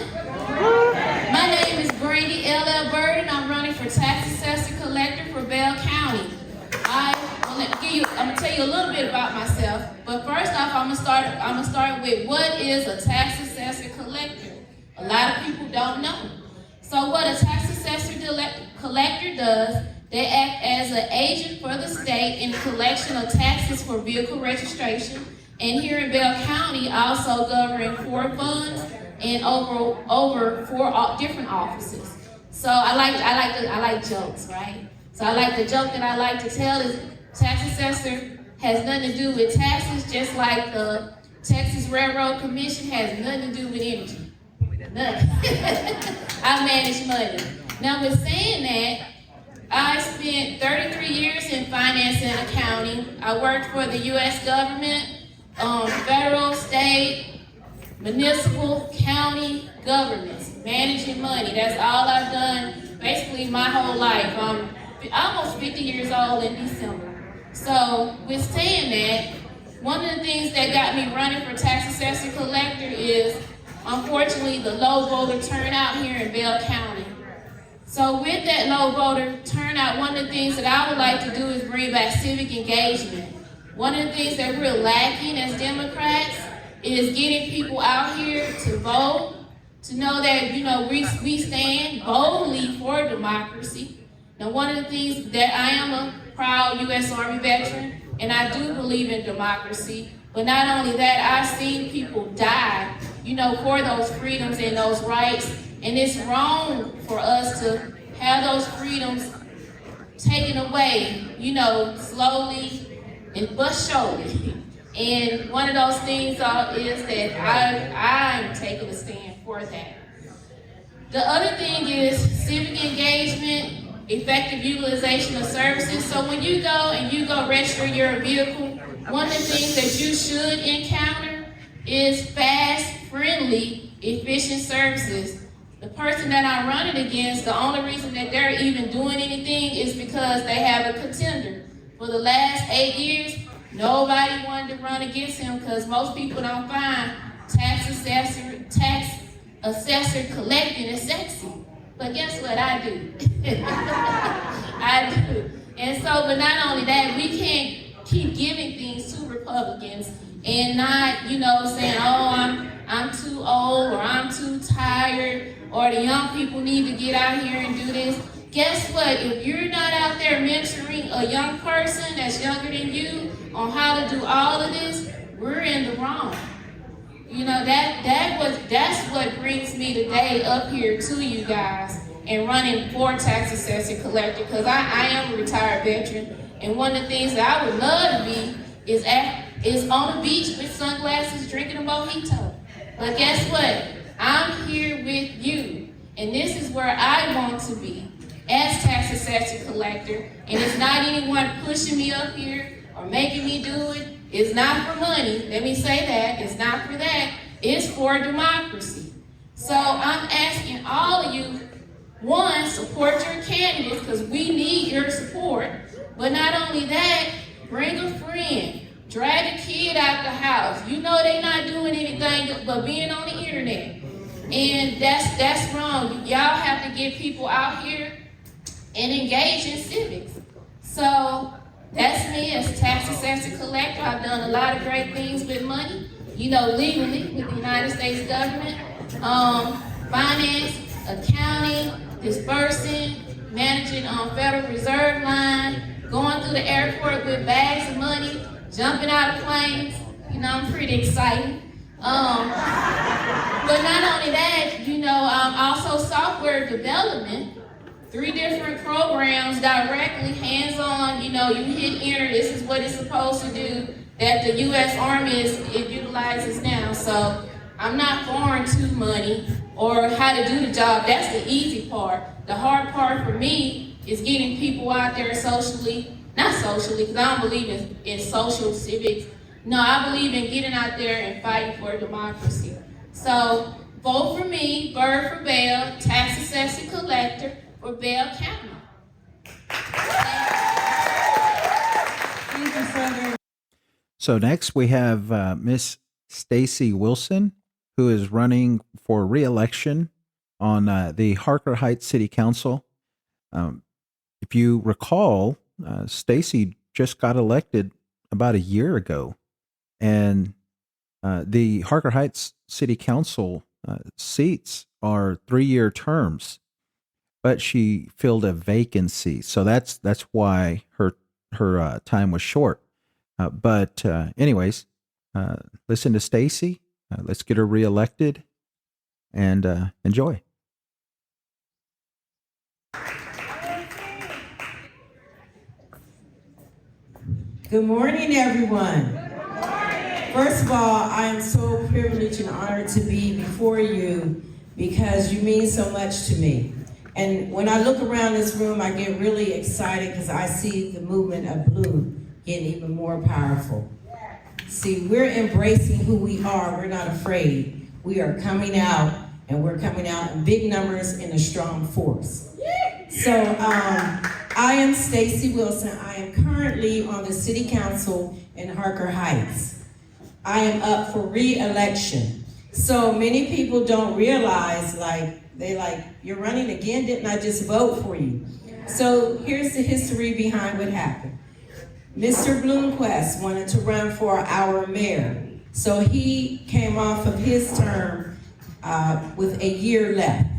Speaker 8: My name is Brandy L.L. Byrd, and I'm running for Tax Assessor Collector for Bell County. I'm gonna tell you a little bit about myself, but first off, I'm gonna start with what is a tax assessor collector. A lot of people don't know. So what a tax assessor collector does, they act as an agent for the state in the collection of taxes for vehicle registration, and here in Bell County, also governing 4 funds and over 4 different offices. So I like jokes, right? So the joke that I like to tell is tax assessor has nothing to do with taxes, just like the Texas Railroad Commission has nothing to do with energy. Nothing. I manage money. Now with saying that, I spent 33 years in finance and accounting. I worked for the U.S. government, federal, state, municipal, county governments, managing money. That's all I've done basically my whole life. I'm almost 50 years old in December. So with saying that, one of the things that got me running for tax assessor collector is, unfortunately, the low voter turnout here in Bell County. So with that low voter turnout, one of the things that I would like to do is bring back civic engagement. One of the things that we're lacking as Democrats is getting people out here to vote, to know that, you know, we stand boldly for democracy. Now, one of the things that I am a proud U.S. Army veteran, and I do believe in democracy, but not only that, I've seen people die, you know, for those freedoms and those rights, and it's wrong for us to have those freedoms taken away, you know, slowly but surely. And one of those things is that I'm taking a stand for that. The other thing is civic engagement, effective utilization of services. So when you go register your vehicle, one of the things that you should encounter is fast, friendly, efficient services. The person that I'm running against, the only reason that they're even doing anything is because they have a contender. For the last 8 years, nobody wanted to run against him because most people don't find tax assessor collecting is sexy. But guess what? I do. I do. And so, but not only that, we can't keep giving things to Republicans and not, you know, saying, oh, I'm too old, or I'm too tired, or the young people need to get out here and do this. Guess what? If you're not out there mentoring a young person that's younger than you on how to do all of this, we're in the wrong. You know, that's what brings me today up here to you guys and running for tax assessor collector, because I am a retired veteran And one of the things that I would love to be is on the beach with sunglasses drinking a mojito. But guess what? I'm here with you. And this is where I want to be as tax assessor collector. And it's not anyone pushing me up here or making me do it. It's not for money. Let me say that. It's not for that. It's for democracy. So I'm asking all of you, one, support your candidates because we need your support. But not only that, bring a friend. Drag a kid out the house. You know they not doing anything but being on the internet. And that's wrong. Y'all have to get people out here and engage in civics. So that's me as tax assessor collector. I've done a lot of great things with money, legally with the United States government. Finance, accounting, disbursing, managing Federal Reserve line, going through the airport with bags of money, jumping out of planes. I'm pretty excited. But not only that, also software development, 3 different programs directly, hands-on, you hit enter, this is what it's supposed to do, that the U.S. Army it utilizes now. So I'm not foreign to money or how to do the job. That's the easy part. The hard part for me is getting people out there not socially, because I don't believe in social civics. No, I believe in getting out there and fighting for democracy. So vote for me, Byrd for Bell, tax assessor collector for Bell County.
Speaker 2: Thank you, Senator.
Speaker 1: So next we have Miss Stacey Wilson, who is running for re-election on the Harker Heights City Council. If you recall, Stacey just got elected about a year ago, and the Harker Heights City Council seats are 3-year terms, but she filled a vacancy, so that's why her time was short. But anyways, listen to Stacey. Let's get her reelected and enjoy.
Speaker 9: Good morning, everyone. First of all, I am so privileged and honored to be before you because you mean so much to me. And when I look around this room, I get really excited because I see the movement of blue getting even more powerful. See, we're embracing who we are. We're not afraid. We are coming out, and we're coming out in big numbers in a strong force. So I am Stacey Wilson. I am currently on the City Council in Harker Heights. I am up for re-election. So many people don't realize, you're running again? Didn't I just vote for you? So here's the history behind what happened. Mr. Bloomquist wanted to run for our mayor. So he came off of his term with a year left.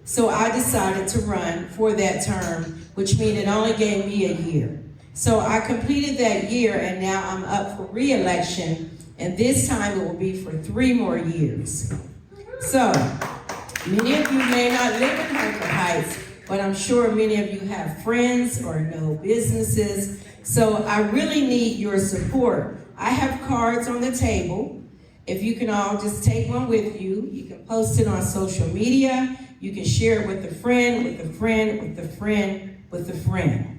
Speaker 9: So I decided to run for that term, which means it only gave me a year. So I completed that year, and now I'm up for re-election, and this time it will be for 3 more years. So many of you may not live in Harker Heights, but I'm sure many of you have friends or know businesses. So I really need your support. I have cards on the table. If you can all just take one with you, you can post it on social media. You can share it with a friend, with a friend, with a friend, with a friend.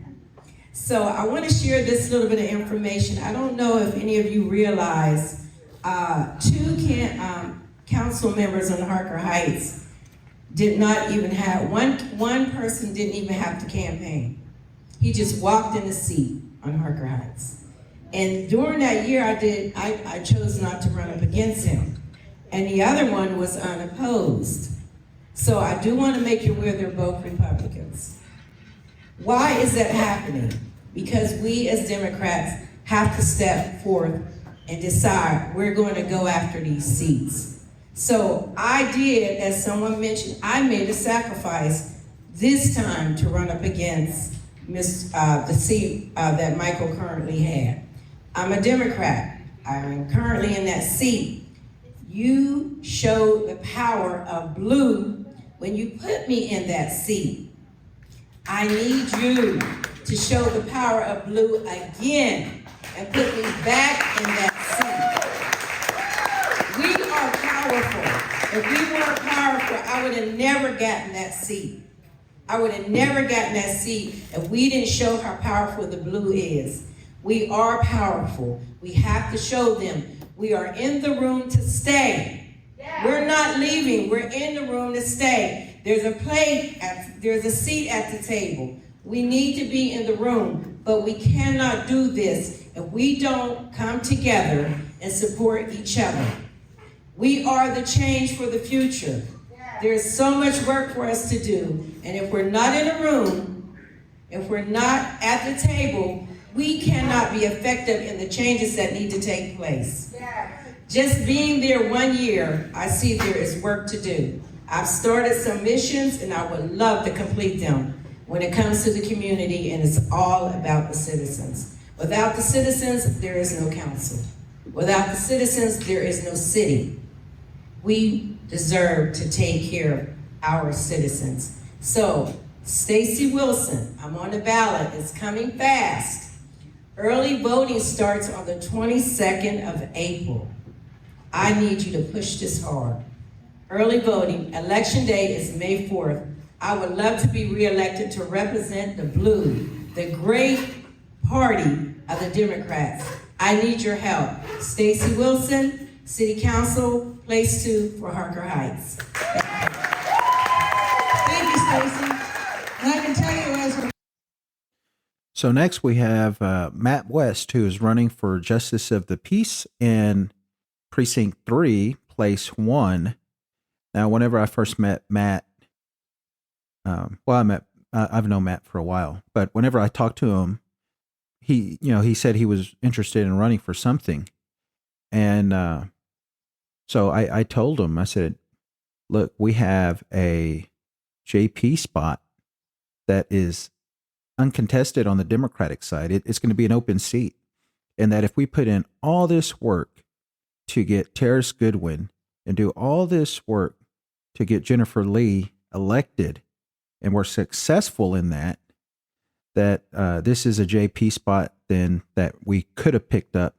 Speaker 9: So I want to share this little bit of information. I don't know if any of you realize 2 council members on Harker Heights did not even have, one person didn't even have to campaign. He just walked in the seat on Harker Heights. And during that year I chose not to run up against him. And the other one was unopposed. So I do want to make you aware they're both Republicans. Why is that happening? Because we as Democrats have to step forth and decide we're going to go after these seats. So I did, as someone mentioned, I made a sacrifice this time to run up against the seat that Michael currently had. I'm a Democrat. I'm currently in that seat. You showed the power of blue when you put me in that seat. I need you to show the power of blue again and put me back in that seat. We are powerful. If we weren't powerful, I would have never gotten that seat. I would have never gotten that seat if we didn't show how powerful the blue is. We are powerful. We have to show them. We are in the room to stay. We're not leaving. We're in the room to stay. There's a seat at the table. We need to be in the room, but we cannot do this if we don't come together and support each other. We are the change for the future. There's so much work for us to do, and if we're not in a room, if we're not at the table, we cannot be effective in the changes that need to take place. Just being there 1 year, I see there is work to do. I've started some missions, and I would love to complete them when it comes to the community, and it's all about the citizens. Without the citizens, there is no council. Without the citizens, there is no city. We deserve to take care of our citizens. So, Stacey Wilson, I'm on the ballot, it's coming fast. Early voting starts on the 22nd of April. I need you to push this hard. Early voting, election day is May 4th. I would love to be reelected to represent the blue, the great party of the Democrats. I need your help. Stacey Wilson, City Council, Place 2 for Harker Heights.
Speaker 2: Thank you, Stacey. And I can tell you as
Speaker 1: So next we have Matt West, who is running for Justice of the Peace in Precinct 3, Place 1. Now, whenever I first met Matt, I've known Matt for a while, but whenever I talked to him, he said he was interested in running for something. And so I told him, I said, look, we have a JP spot that is uncontested on the Democratic side. It's going to be an open seat. And that if we put in all this work to get Terris Goodwin and do all this work to get Jennifer Lee elected, and we're successful in that this is a JP spot then that we could have picked up.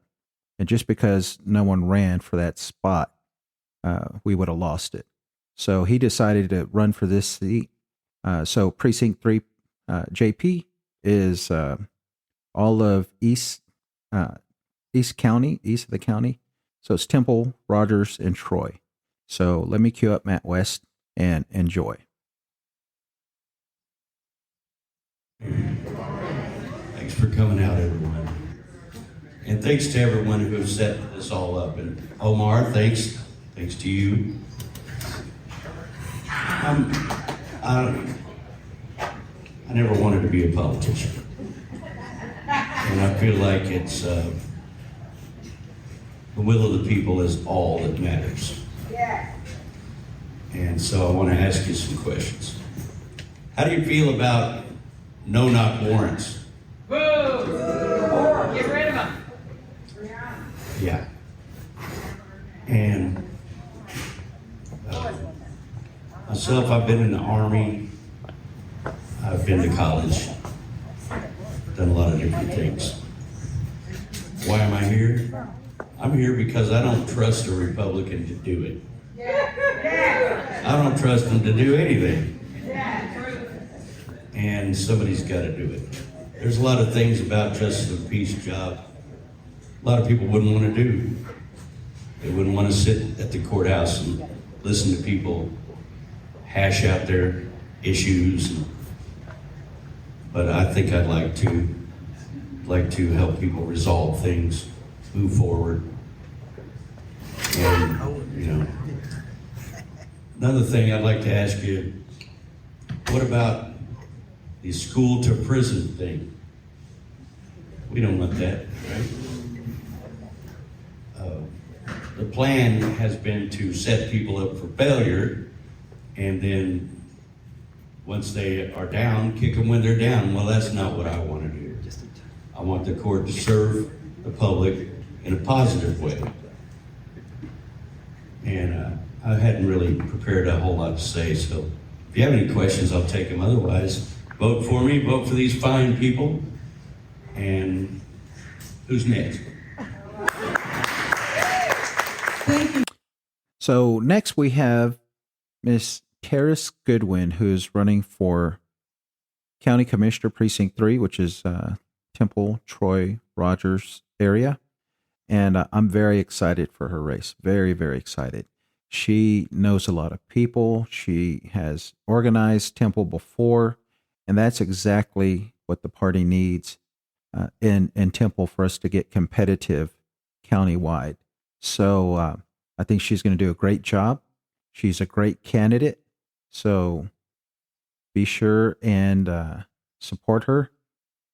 Speaker 1: And just because no one ran for that spot, we would have lost it. So he decided to run for this seat. So Precinct 3 JP is all of East County, east of the county. So it's Temple, Rogers, and Troy. So let me cue up Matt West and enjoy.
Speaker 10: Thanks for coming out, everyone. And thanks to everyone who has set this all up. And Omar, thanks to you. I never wanted to be a politician. And I feel like it's the will of the people is all that matters. And so I want to ask you some questions. How do you feel about no-knock warrants?
Speaker 6: Boo! Get rid of them.
Speaker 10: Yeah. And myself, I've been in the Army. I've been to college. Done a lot of different things. Why am I here? I'm here because I don't trust a Republican to do it. I don't trust them to do anything. And somebody's got to do it. There's a lot of things about justice of the peace job a lot of people wouldn't want to do. They wouldn't want to sit at the courthouse and listen to people hash out their issues. But I think I'd like to help people resolve things, move forward. And, another thing I'd like to ask you, what about the school to prison thing? We don't want that, right? The plan has been to set people up for failure, and then once they are down, kick them when they're down. Well, that's not what I want to do. I want the court to serve the public in a positive way. And I hadn't really prepared a whole lot to say, so if you have any questions, I'll take them. Otherwise, Vote for me, vote for these fine people. And who's next?
Speaker 2: Thank you.
Speaker 1: So next we have Miss Terris Goodwin, who's running for County Commissioner Precinct 3, which is Temple, Troy, Rogers area. And I'm very excited for her race. Very, very excited. She knows a lot of people. She has organized Temple before, and that's exactly what the party needs in Temple for us to get competitive countywide. So I think she's going to do a great job. She's a great candidate. So be sure and support her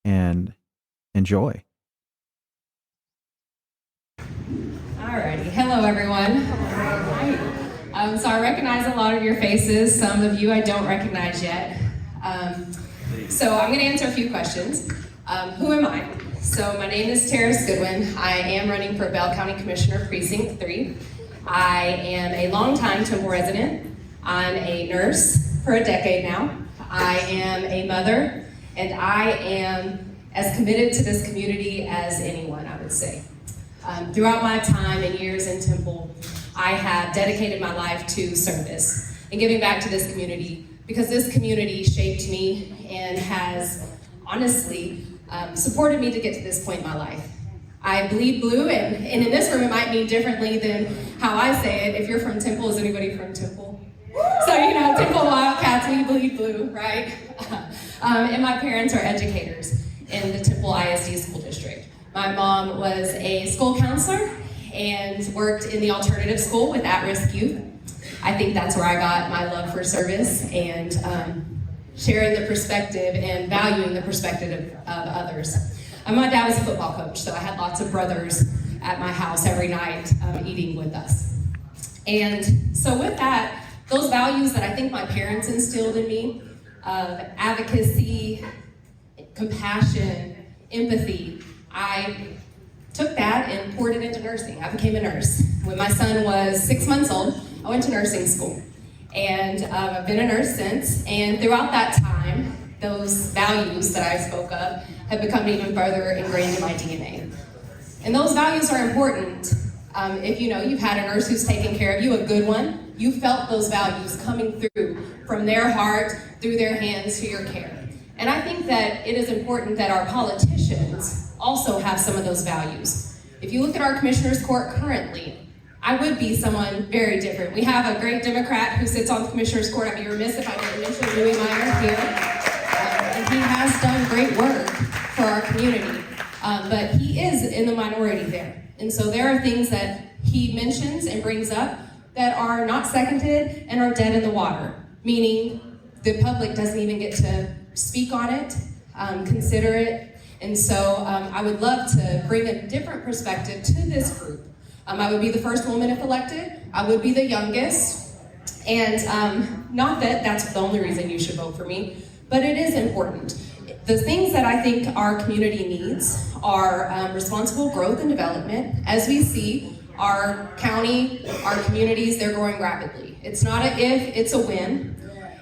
Speaker 1: and enjoy.
Speaker 11: Alrighty, hello everyone. So I recognize a lot of your faces. Some of you I don't recognize yet. So I'm going to answer a few questions. Who am I? So my name is Terris Goodwin. I am running for Bell County Commissioner Precinct 3. I am a longtime Temple resident. I'm a nurse for a decade now. I am a mother, and I am as committed to this community as anyone, I would say. Throughout my time and years in Temple, I have dedicated my life to service and giving back to this community because this community shaped me and has honestly supported me to get to this point in my life. I bleed blue, and in this room it might mean differently than how I say it. If you're from Temple, is anybody from Temple? So, you know, Temple Wildcats, we bleed blue, right? And my parents are educators in the Temple ISD School District. My mom was a school counselor and worked in the alternative school with at-risk youth. I think that's where I got my love for service and sharing the perspective and valuing the perspective of others. My dad was a football coach, so I had lots of brothers at my house every night eating with us. And so with that, those values that I think my parents instilled in me of advocacy, compassion, empathy, I took that and poured it into nursing. I became a nurse. When my son was 6 months old, I went to nursing school. And I've been a nurse since, and throughout that time, those values that I spoke of have become even further ingrained in my DNA. And those values are important. If you know you've had a nurse who's taken care of you, a good one, you felt those values coming through from their heart, through their hands to your care. And I think that it is important that our politicians also have some of those values. If you look at our Commissioner's Court currently, I would be someone very different. We have a great Democrat who sits on the Commissioner's Court. I'd be remiss if I didn't mention Louie here. And he has done great work for our community, but he is in the minority there. And so there are things that he mentions and brings up that are not seconded and are dead in the water, meaning the public doesn't even get to speak on it, consider it. And so I would love to bring a different perspective to this group. I would be the first woman if elected. I would be the youngest. And not that that's the only reason you should vote for me, but it is important. The things that I think our community needs are responsible growth and development. As we see, our county, our communities, they're growing rapidly. It's not a if, it's a when.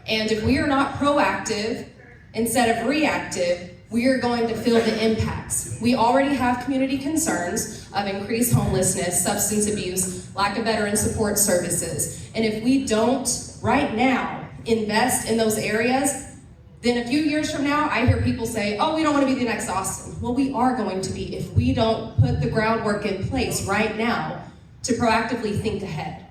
Speaker 11: And if we are not proactive instead of reactive, we are going to feel the impacts. We already have community concerns of increased homelessness, substance abuse, lack of veteran support services. And if we don't, right now, invest in those areas, then a few years from now, I hear people say, oh, we don't want to be the next Austin. Well, we are going to be if we don't put the groundwork in place right now to proactively think ahead.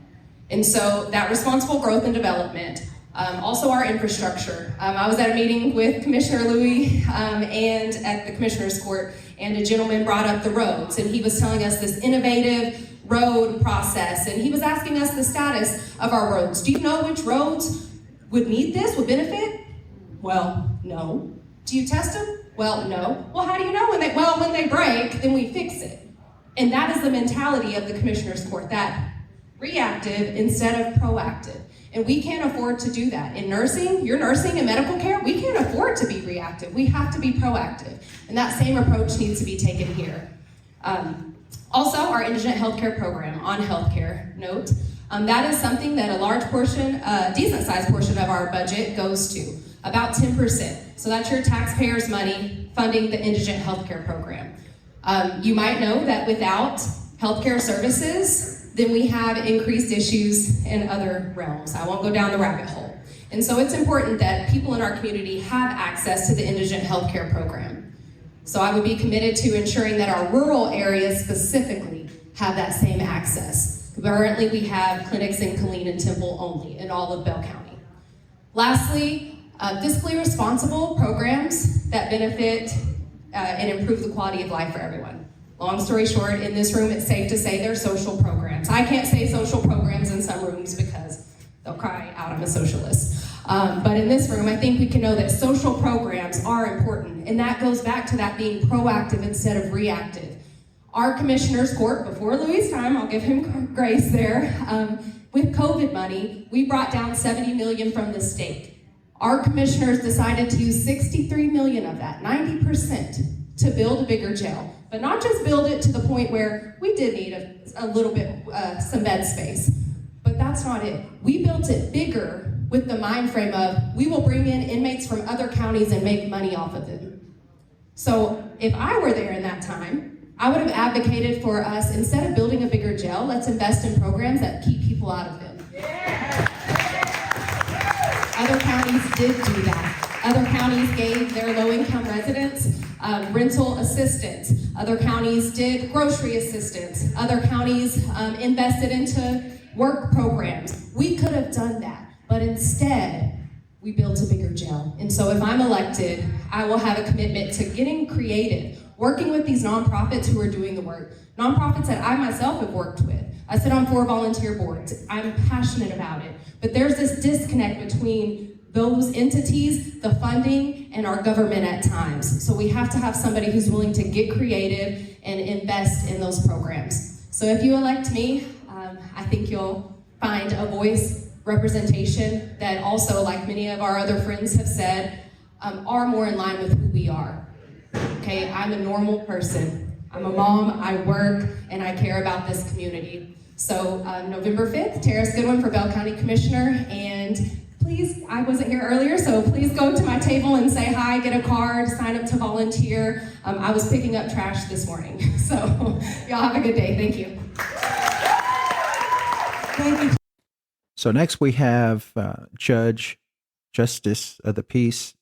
Speaker 11: And so that responsible growth and development, also our infrastructure. I was at a meeting with Commissioner Louie and at the Commissioner's Court, and a gentleman brought up the roads, and he was telling us this innovative road process, and he was asking us the status of our roads. Do you know which roads would need this, would benefit? Well, no. Do you test them? Well, no. Well, how do you know when they break, then we fix it. And that is the mentality of the Commissioner's Court, that reactive instead of proactive. And we can't afford to do that. In nursing, your nursing and medical care, we can't afford to be reactive. We have to be proactive. And that same approach needs to be taken here. Also, our indigent healthcare program on healthcare note, that is something that a large portion, decent sized portion of our budget goes to. about 10%. So that's your taxpayers' money funding the indigent healthcare program. You might know that without healthcare services, then we have increased issues in other realms. I won't go down the rabbit hole. And so it's important that people in our community have access to the indigent healthcare program. So I would be committed to ensuring that our rural areas specifically have that same access. Currently, we have clinics in Killeen and Temple only in all of Bell County. Lastly, fiscally responsible programs that benefit and improve the quality of life for everyone. Long story short, in this room, it's safe to say they're social programs. I can't say social programs in some rooms because they'll cry out I'm a socialist. But in this room, I think we can know that social programs are important, and that goes back to that being proactive instead of reactive. Our commissioner's court, before Louie's time, I'll give him grace there, with COVID money, we brought down $70 million from the state. Our commissioners decided to use $63 million of that, 90%, to build a bigger jail. But not just build it to the point where we did need a little bit, some bed space. But that's not it. We built it bigger with the mind frame of, we will bring in inmates from other counties and make money off of them. So if I were there in that time, I would have advocated for us, instead of building a bigger jail, let's invest in programs that keep people out of them. Yeah. Other counties did do that. Other counties gave their low-income residents rental assistance. Other counties did grocery assistance. Other counties invested into work programs. We could have done that, but instead, we built a bigger jail. And so if I'm elected, I will have a commitment to getting creative, working with these nonprofits who are doing the work. Nonprofits that I myself have worked with. I sit on 4 volunteer boards. I'm passionate about it. But there's this disconnect between those entities, the funding, and our government at times. So we have to have somebody who's willing to get creative and invest in those programs. So if you elect me, I think you'll find a voice representation that also, like many of our other friends have said, are more in line with who we are. Okay, I'm a normal person. I'm a mom, I work, and I care about this community. So November 5th, Terris Goodwin for Bell County Commissioner, and please, I wasn't here earlier, so please go to my table and say hi, get a card, sign up to volunteer. I was picking up trash this morning. So y'all have a good day, thank you.
Speaker 2: Thank you.
Speaker 1: So next we have Justice of the Peace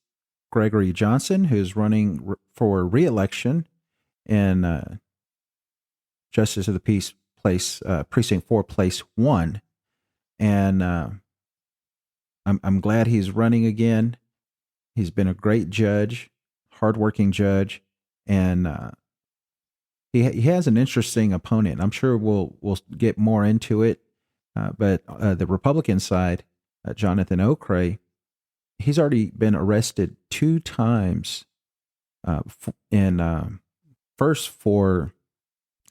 Speaker 1: Gregory Johnson, who's running for re-election in Justice of the Peace Place, Precinct 4, Place 1. And I'm glad he's running again. He's been a great judge, hardworking judge, and he has an interesting opponent. I'm sure we'll get more into it. But the Republican side, Jonathan Okray, he's already been arrested 2 times. First for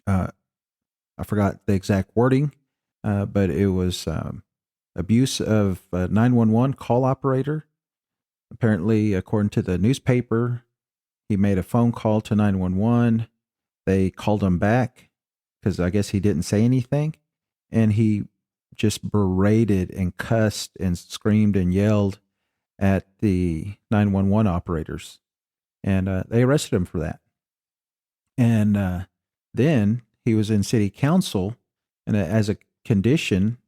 Speaker 1: I forgot the exact wording, but it was abuse of a 911 call operator. Apparently, according to the newspaper, he made a phone call to 911. They called him back because I guess he didn't say anything, and he just berated and cussed and screamed and yelled at the 911 operators, and they arrested him for that. And then he was in city council, and as a condition,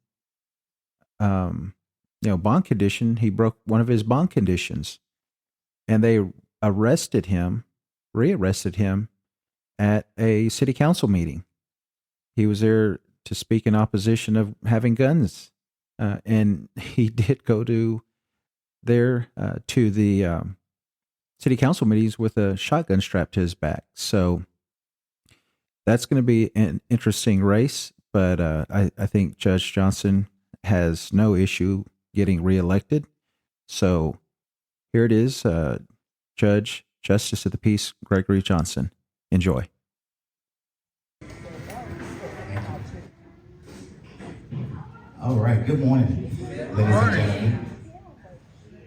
Speaker 1: bond condition, he broke one of his bond conditions, and they rearrested him at a city council meeting. He was there to speak in opposition of having guns, and he did go to the city council meetings with a shotgun strapped to his back. So that's going to be an interesting race, but I think Judge Johnson has no issue getting reelected. So here it is, Justice of the Peace Gregory Johnson. Enjoy.
Speaker 12: All right, good morning, ladies and gentlemen.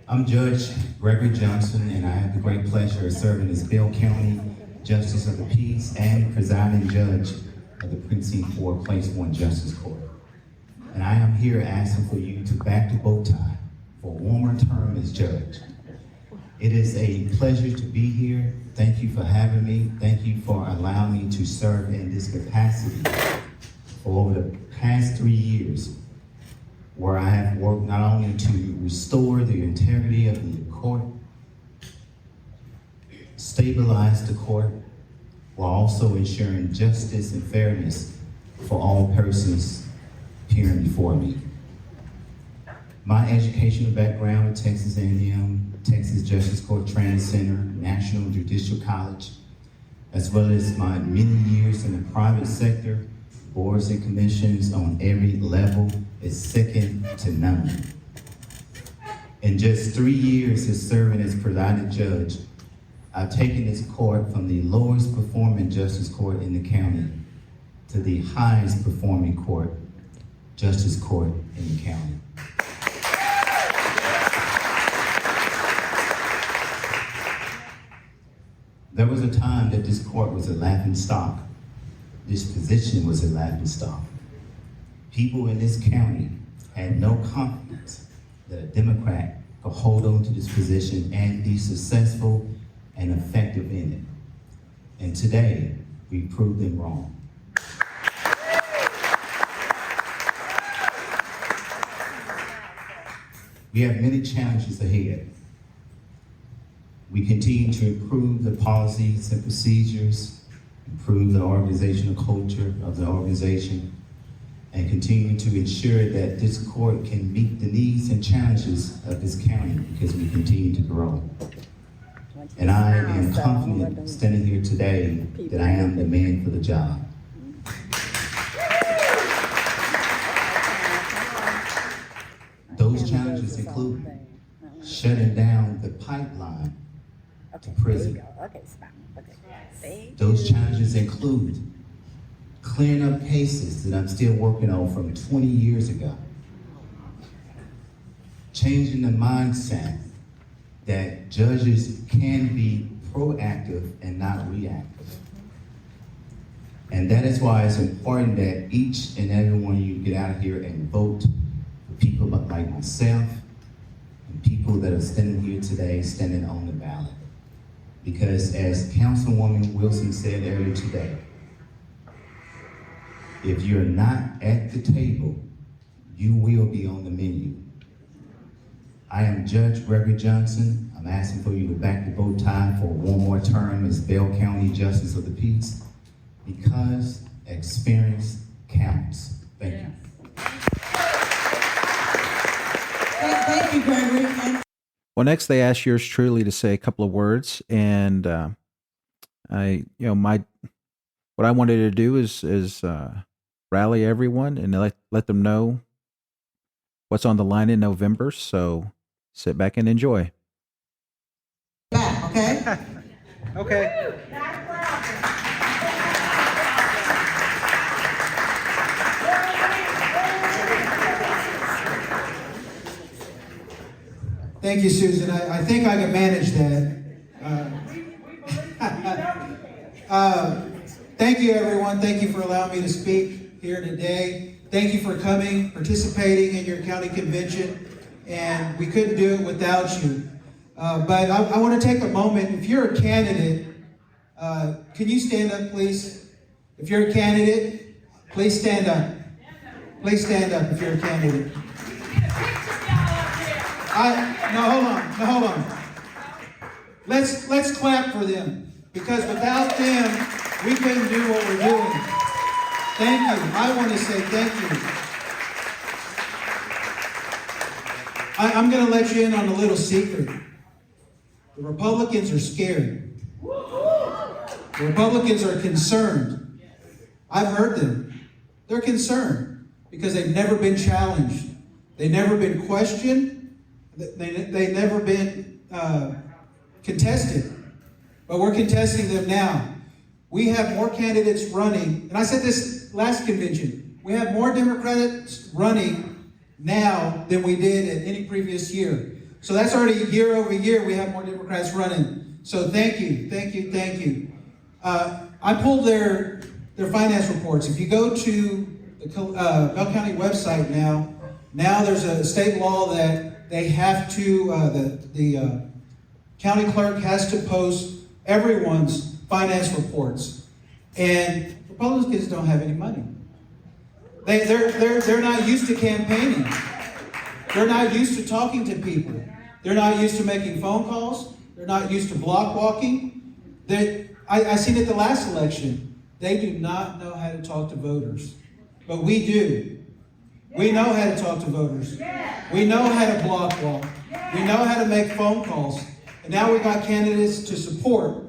Speaker 12: I'm Judge Gregory Johnson, and I have the great pleasure of serving as Bell County Justice of the Peace and presiding judge of the Precinct 4, Place 1 Justice Court. And I am here asking for you to back the bow tie for a warmer term as judge. It is a pleasure to be here. Thank you for having me. Thank you for allowing me to serve in this capacity for over the past 3 years, where I have worked not only to restore the integrity of the court, stabilize the court, while also ensuring justice and fairness for all persons appearing before me. My educational background at Texas A&M, Texas Justice Court Training Center, National Judicial College, as well as my many years in the private sector, boards and commissions on every level, is second to none. In just 3 years of serving as presiding judge, I've taken this court from the lowest performing justice court in the county to the highest performing court, justice court in the county. There was a time that this court was a laughing stock. This position was a laughing stock. People in this county had no confidence that a Democrat could hold on to this position and be successful and effective in it. And today, we proved them wrong. We have many challenges ahead. We continue to improve the policies and procedures, improve the organizational culture of the organization, and continue to ensure that this court can meet the needs and challenges of this county because we continue to grow. And I am confident standing here today that I am the man for the job. Those challenges include shutting down the pipeline to prison. Those challenges include clearing up cases that I'm still working on from 20 years ago. Changing the mindset that judges can be proactive and not reactive. And that is why it's important that each and every one of you get out of here and vote for people like myself and people that are standing here today, standing on the ballot. Because as Councilwoman Wilson said earlier today, if you're not at the table, you will be on the menu. I am Judge Gregory Johnson. I'm asking for you to back the bow tie for one more term as Bell County Justice of the Peace, because experience counts. Thank you.
Speaker 2: Thank you, Gregory.
Speaker 1: Well, next they asked yours truly to say a couple of words, and what I wanted to do is rally everyone and let them know what's on the line in November. So sit back and enjoy.
Speaker 2: Back, okay?
Speaker 1: Okay.
Speaker 13: Thank you, Susan. I think I can manage that. Thank you, everyone. Thank you for allowing me to speak here today. Thank you for coming, participating in your county convention, and we couldn't do it without you. But I want to take a moment. If you're a candidate, can you stand up, please? If you're a candidate, please stand up. Please stand up if you're a candidate. Hold on. Let's clap for them, because without them, we couldn't do what we're doing. Thank you. I want to say thank you. I'm going to let you in on a little secret. The Republicans are scared. The Republicans are concerned. I've heard them. They're concerned because they've never been challenged. They've never been questioned. They've never been contested. But we're contesting them now. We have more candidates running, and I said this last convention, we have more Democrats running now than we did at any previous year. So that's already year over year, we have more Democrats running. So thank you. I pulled their finance reports. If you go to the Bell County website now there's a state law that they have to, county clerk has to post everyone's finance reports. And Republicans don't have any money. They're not used to campaigning. They're not used to talking to people. They're not used to making phone calls. They're not used to block walking. I seen it the last election. They do not know how to talk to voters. But we do. We know how to talk to voters. We know how to block walk. We know how to make phone calls. And now we've got candidates to support.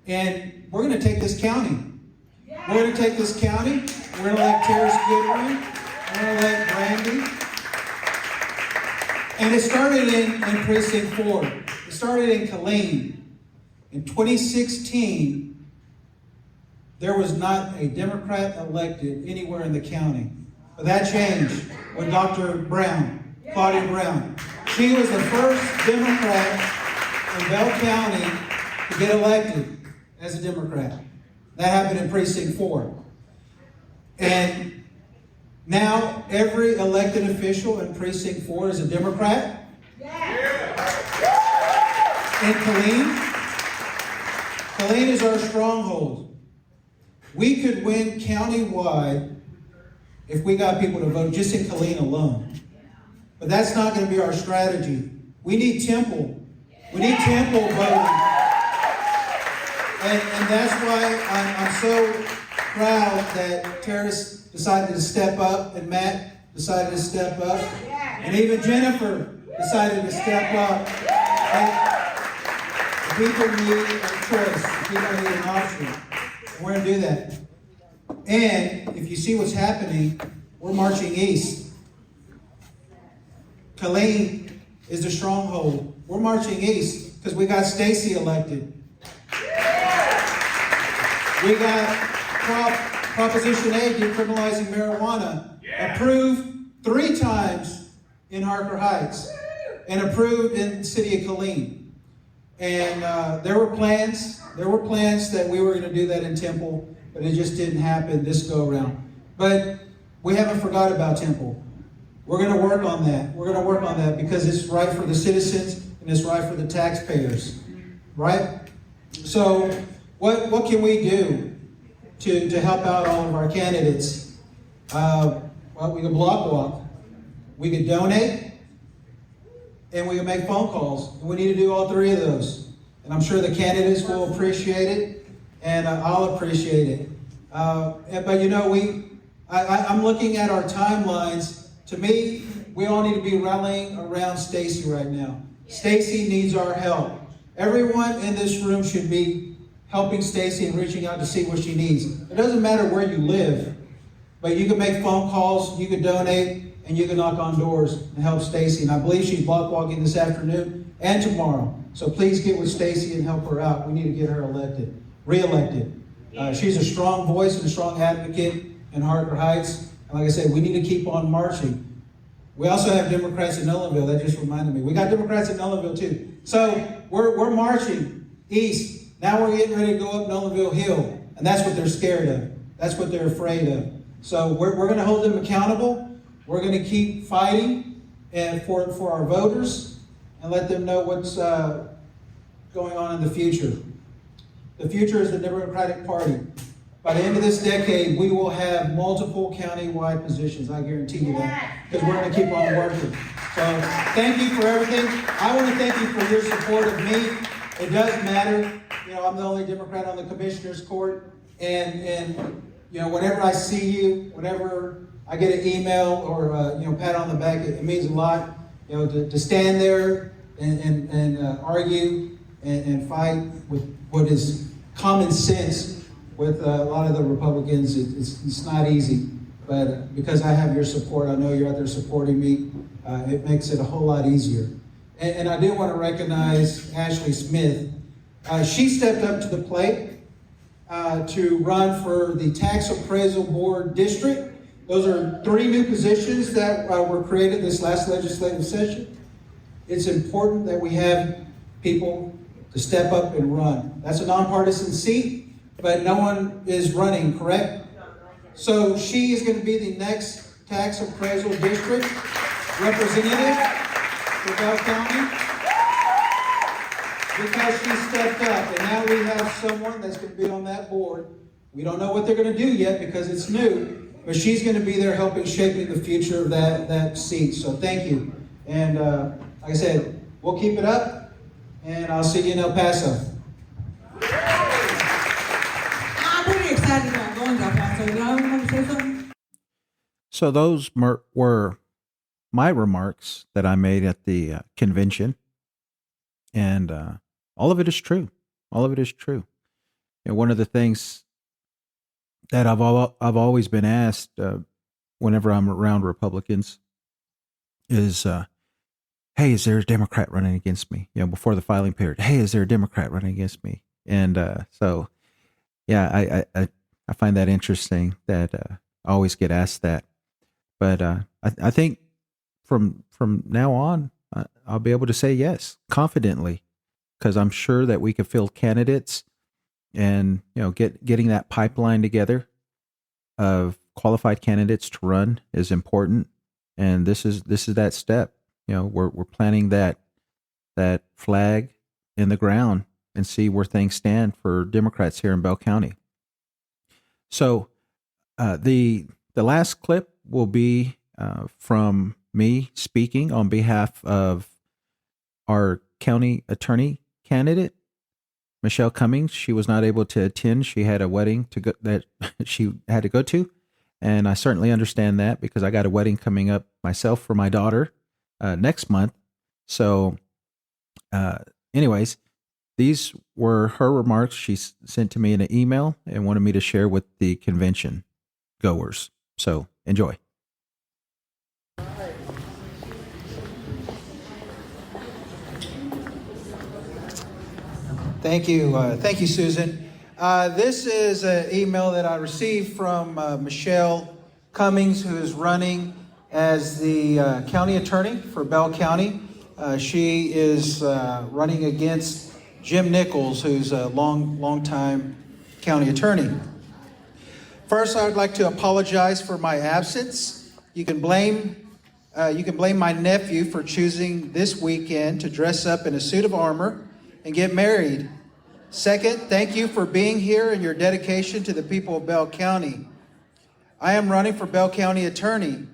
Speaker 13: And we're going to take this county. We're going to take this county. We're going to elect Terris Goodwin. We're going to elect Brandy. And it started in Precinct 4. It started in Killeen. In 2016, there was not a Democrat elected anywhere in the county. But that changed when Dr. Brown, Claudia Brown, she was the first Democrat in Bell County to get elected as a Democrat. That happened in Precinct 4. And now every elected official in Precinct 4 is a Democrat. In Killeen is our stronghold. We could win countywide if we got people to vote just in Killeen alone. But that's not going to be our strategy. We need Temple. We need Temple voting. And that's why I'm so proud that Terris decided to step up and Matt decided to step up. And even Jennifer decided to step up. And the people need a choice. The people need an option. And we're going to do that. And if you see what's happening, we're marching east. Killeen is the stronghold. We're marching east because we got Stacey elected. We got Proposition 8, decriminalizing marijuana, approved 3 times in Harker Heights and approved in the city of Killeen. And there were plans that we were going to do that in Temple, but it just didn't happen this go around. But we haven't forgot about Temple. We're going to work on that. We're going to work on that because it's right for the citizens and it's right for the taxpayers, right? So what can we do to help out all of our candidates? Well, we can block walk, we can donate, and we can make phone calls. And we need to do all 3 of those. And I'm sure the candidates will appreciate it, and I'll appreciate it. But you know, I'm looking at our timelines. To me, we all need to be rallying around Stacey right now. Stacey needs our help. Everyone in this room should be helping Stacey and reaching out to see what she needs. It doesn't matter where you live, but you can make phone calls, you can donate, and you can knock on doors and help Stacey. And I believe she's block walking this afternoon and tomorrow. So please get with Stacey and help her out. We need to get her re-elected. She's a strong voice and a strong advocate in Harker Heights. And like I said, we need to keep on marching. We also have Democrats in Ellenville. That just reminded me. We got Democrats in Ellenville too. So we're marching east. Now we're getting ready to go up Ellenville Hill. And that's what they're scared of. That's what they're afraid of. So we're going to hold them accountable. We're going to keep fighting and for our voters and let them know what's going on in the future. The future is the Democratic Party. By the end of this decade, we will have multiple county-wide positions. I guarantee you that, because we're going to keep on working. So thank you for everything. I want to thank you for your support of me. It does matter. You know, I'm the only Democrat on the Commissioner's Court, and you know, whenever I see you, whenever I get an email or pat on the back, it means a lot. You know, to stand there and argue and fight with what is common sense. With a lot of the Republicans, it's not easy, but because I have your support, I know you're out there supporting me, it makes it a whole lot easier. And I do want to recognize Ashley Smith. She stepped up to the plate to run for the Tax Appraisal Board District. Those are 3 new positions that were created this last legislative session. It's important that we have people to step up and run. That's a nonpartisan seat. But no one is running, correct? So she is going to be the next Tax Appraisal District representative for Bell County. because she stepped up, and now we have someone that's going to be on that board. We don't know what they're going to do yet because it's new, but she's going to be there helping shaping the future of that seat. So thank you. And like I said, we'll keep it up, and I'll see you in El Paso.
Speaker 2: I'm pretty excited about going to El Paso. Y'all want to say something?
Speaker 1: So those were my remarks that I made at the convention, and all of it is true. All of it is true. And one of the things that I've always been asked whenever I'm around Republicans is, "Hey, is there a Democrat running against me?" Before the filing period. "Hey, is there a Democrat running against me?" And so, yeah, I find that interesting that I always get asked that. But I think from now on, I'll be able to say yes confidently, because I'm sure that we could field candidates, and getting that pipeline together of qualified candidates to run is important. And this is that step. We're planting that flag in the ground and see where things stand for Democrats here in Bell County. So the last clip will be from me speaking on behalf of our county attorney candidate, Michelle Cummings. She was not able to attend. She had a wedding that she had to go to, and I certainly understand that because I got a wedding coming up myself for my daughter next month. So, anyways, these were her remarks. She sent to me in an email and wanted me to share with the convention goers. So, enjoy.
Speaker 13: Thank you, Susan. This is an email that I received from Michelle Cummings, who is running as the county attorney for Bell County. She is running against Jim Nichols, who's a long-time county attorney. First, I would like to apologize for my absence. You can blame my nephew for choosing this weekend to dress up in a suit of armor and get married. Second, thank you for being here and your dedication to the people of Bell County. I am running for Bell County attorney.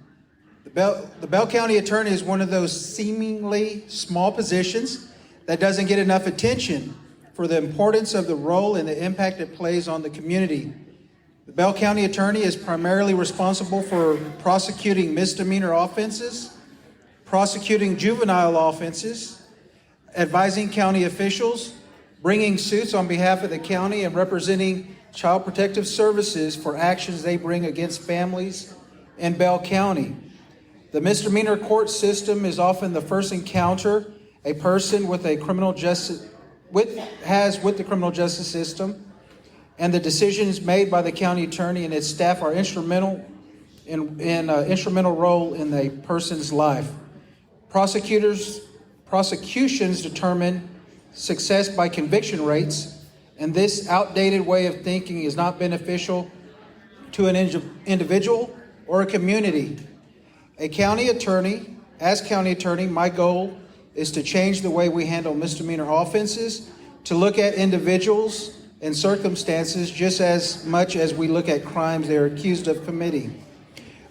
Speaker 13: The Bell County attorney is one of those seemingly small positions that doesn't get enough attention for the importance of the role and the impact it plays on the community. The Bell County attorney is primarily responsible for prosecuting misdemeanor offenses, prosecuting juvenile offenses, advising county officials, bringing suits on behalf of the county, and representing Child Protective Services for actions they bring against families in Bell County. The misdemeanor court system is often the first encounter a person with the criminal justice system, and the decisions made by the county attorney and its staff are instrumental role in a person's life. Prosecutions determine success by conviction rates, and this outdated way of thinking is not beneficial to an individual or a community. As county attorney, my goal is to change the way we handle misdemeanor offenses, to look at individuals and circumstances just as much as we look at crimes they are accused of committing.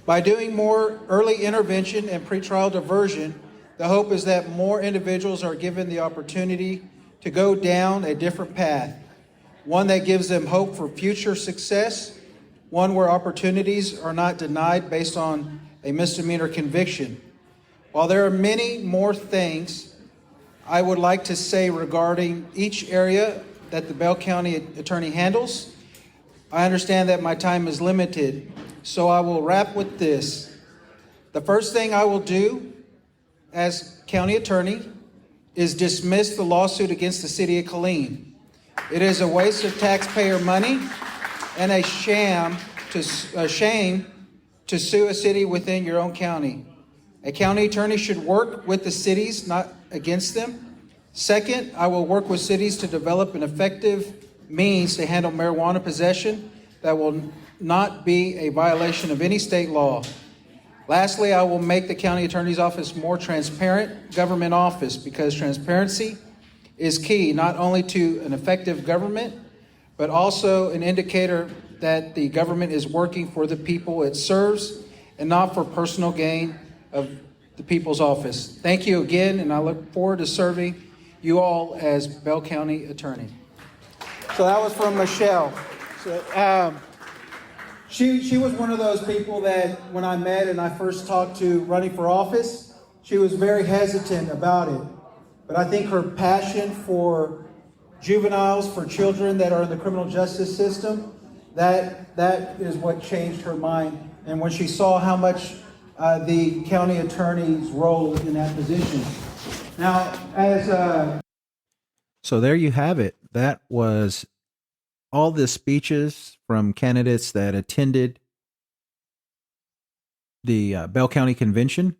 Speaker 13: By doing more early intervention and pretrial diversion, the hope is that more individuals are given the opportunity to go down a different path, one that gives them hope for future success, one where opportunities are not denied based on a misdemeanor conviction. While there are many more things I would like to say regarding each area that the Bell County attorney handles, I understand that my time is limited, so I will wrap with this. The first thing I will do as county attorney is dismiss the lawsuit against the city of Killeen. It is a waste of taxpayer money and a shame to sue a city within your own county. A county attorney should work with the cities, not against them. Second, I will work with cities to develop an effective means to handle marijuana possession that will not be a violation of any state law. Lastly, I will make the county attorney's office more transparent government office, because transparency is key, not only to an effective government, but also an indicator that the government is working for the people it serves and not for personal gain of the people's office. Thank you again, and I look forward to serving you all as Bell County Attorney. So that was from Michelle. So, she was one of those people that when I met and I first talked to running for office, she was very hesitant about it. But I think her passion for juveniles, for children that are in the criminal justice system, that is what changed her mind. And when she saw how much the county attorney's role in that position. Now,
Speaker 1: So there you have it. That was all the speeches from candidates that attended the Bell County Convention.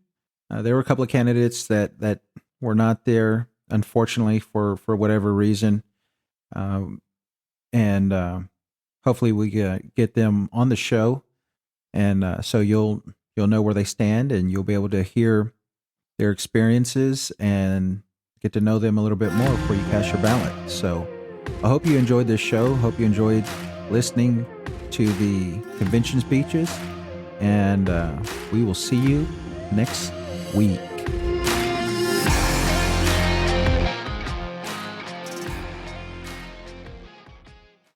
Speaker 1: There were a couple of candidates that were not there, unfortunately, for whatever reason. And hopefully we get them on the show. And so you'll know where they stand, and you'll be able to hear their experiences and get to know them a little bit more before you cast your ballot. So I hope you enjoyed this show. Hope you enjoyed listening to the convention speeches, and we will see you next week.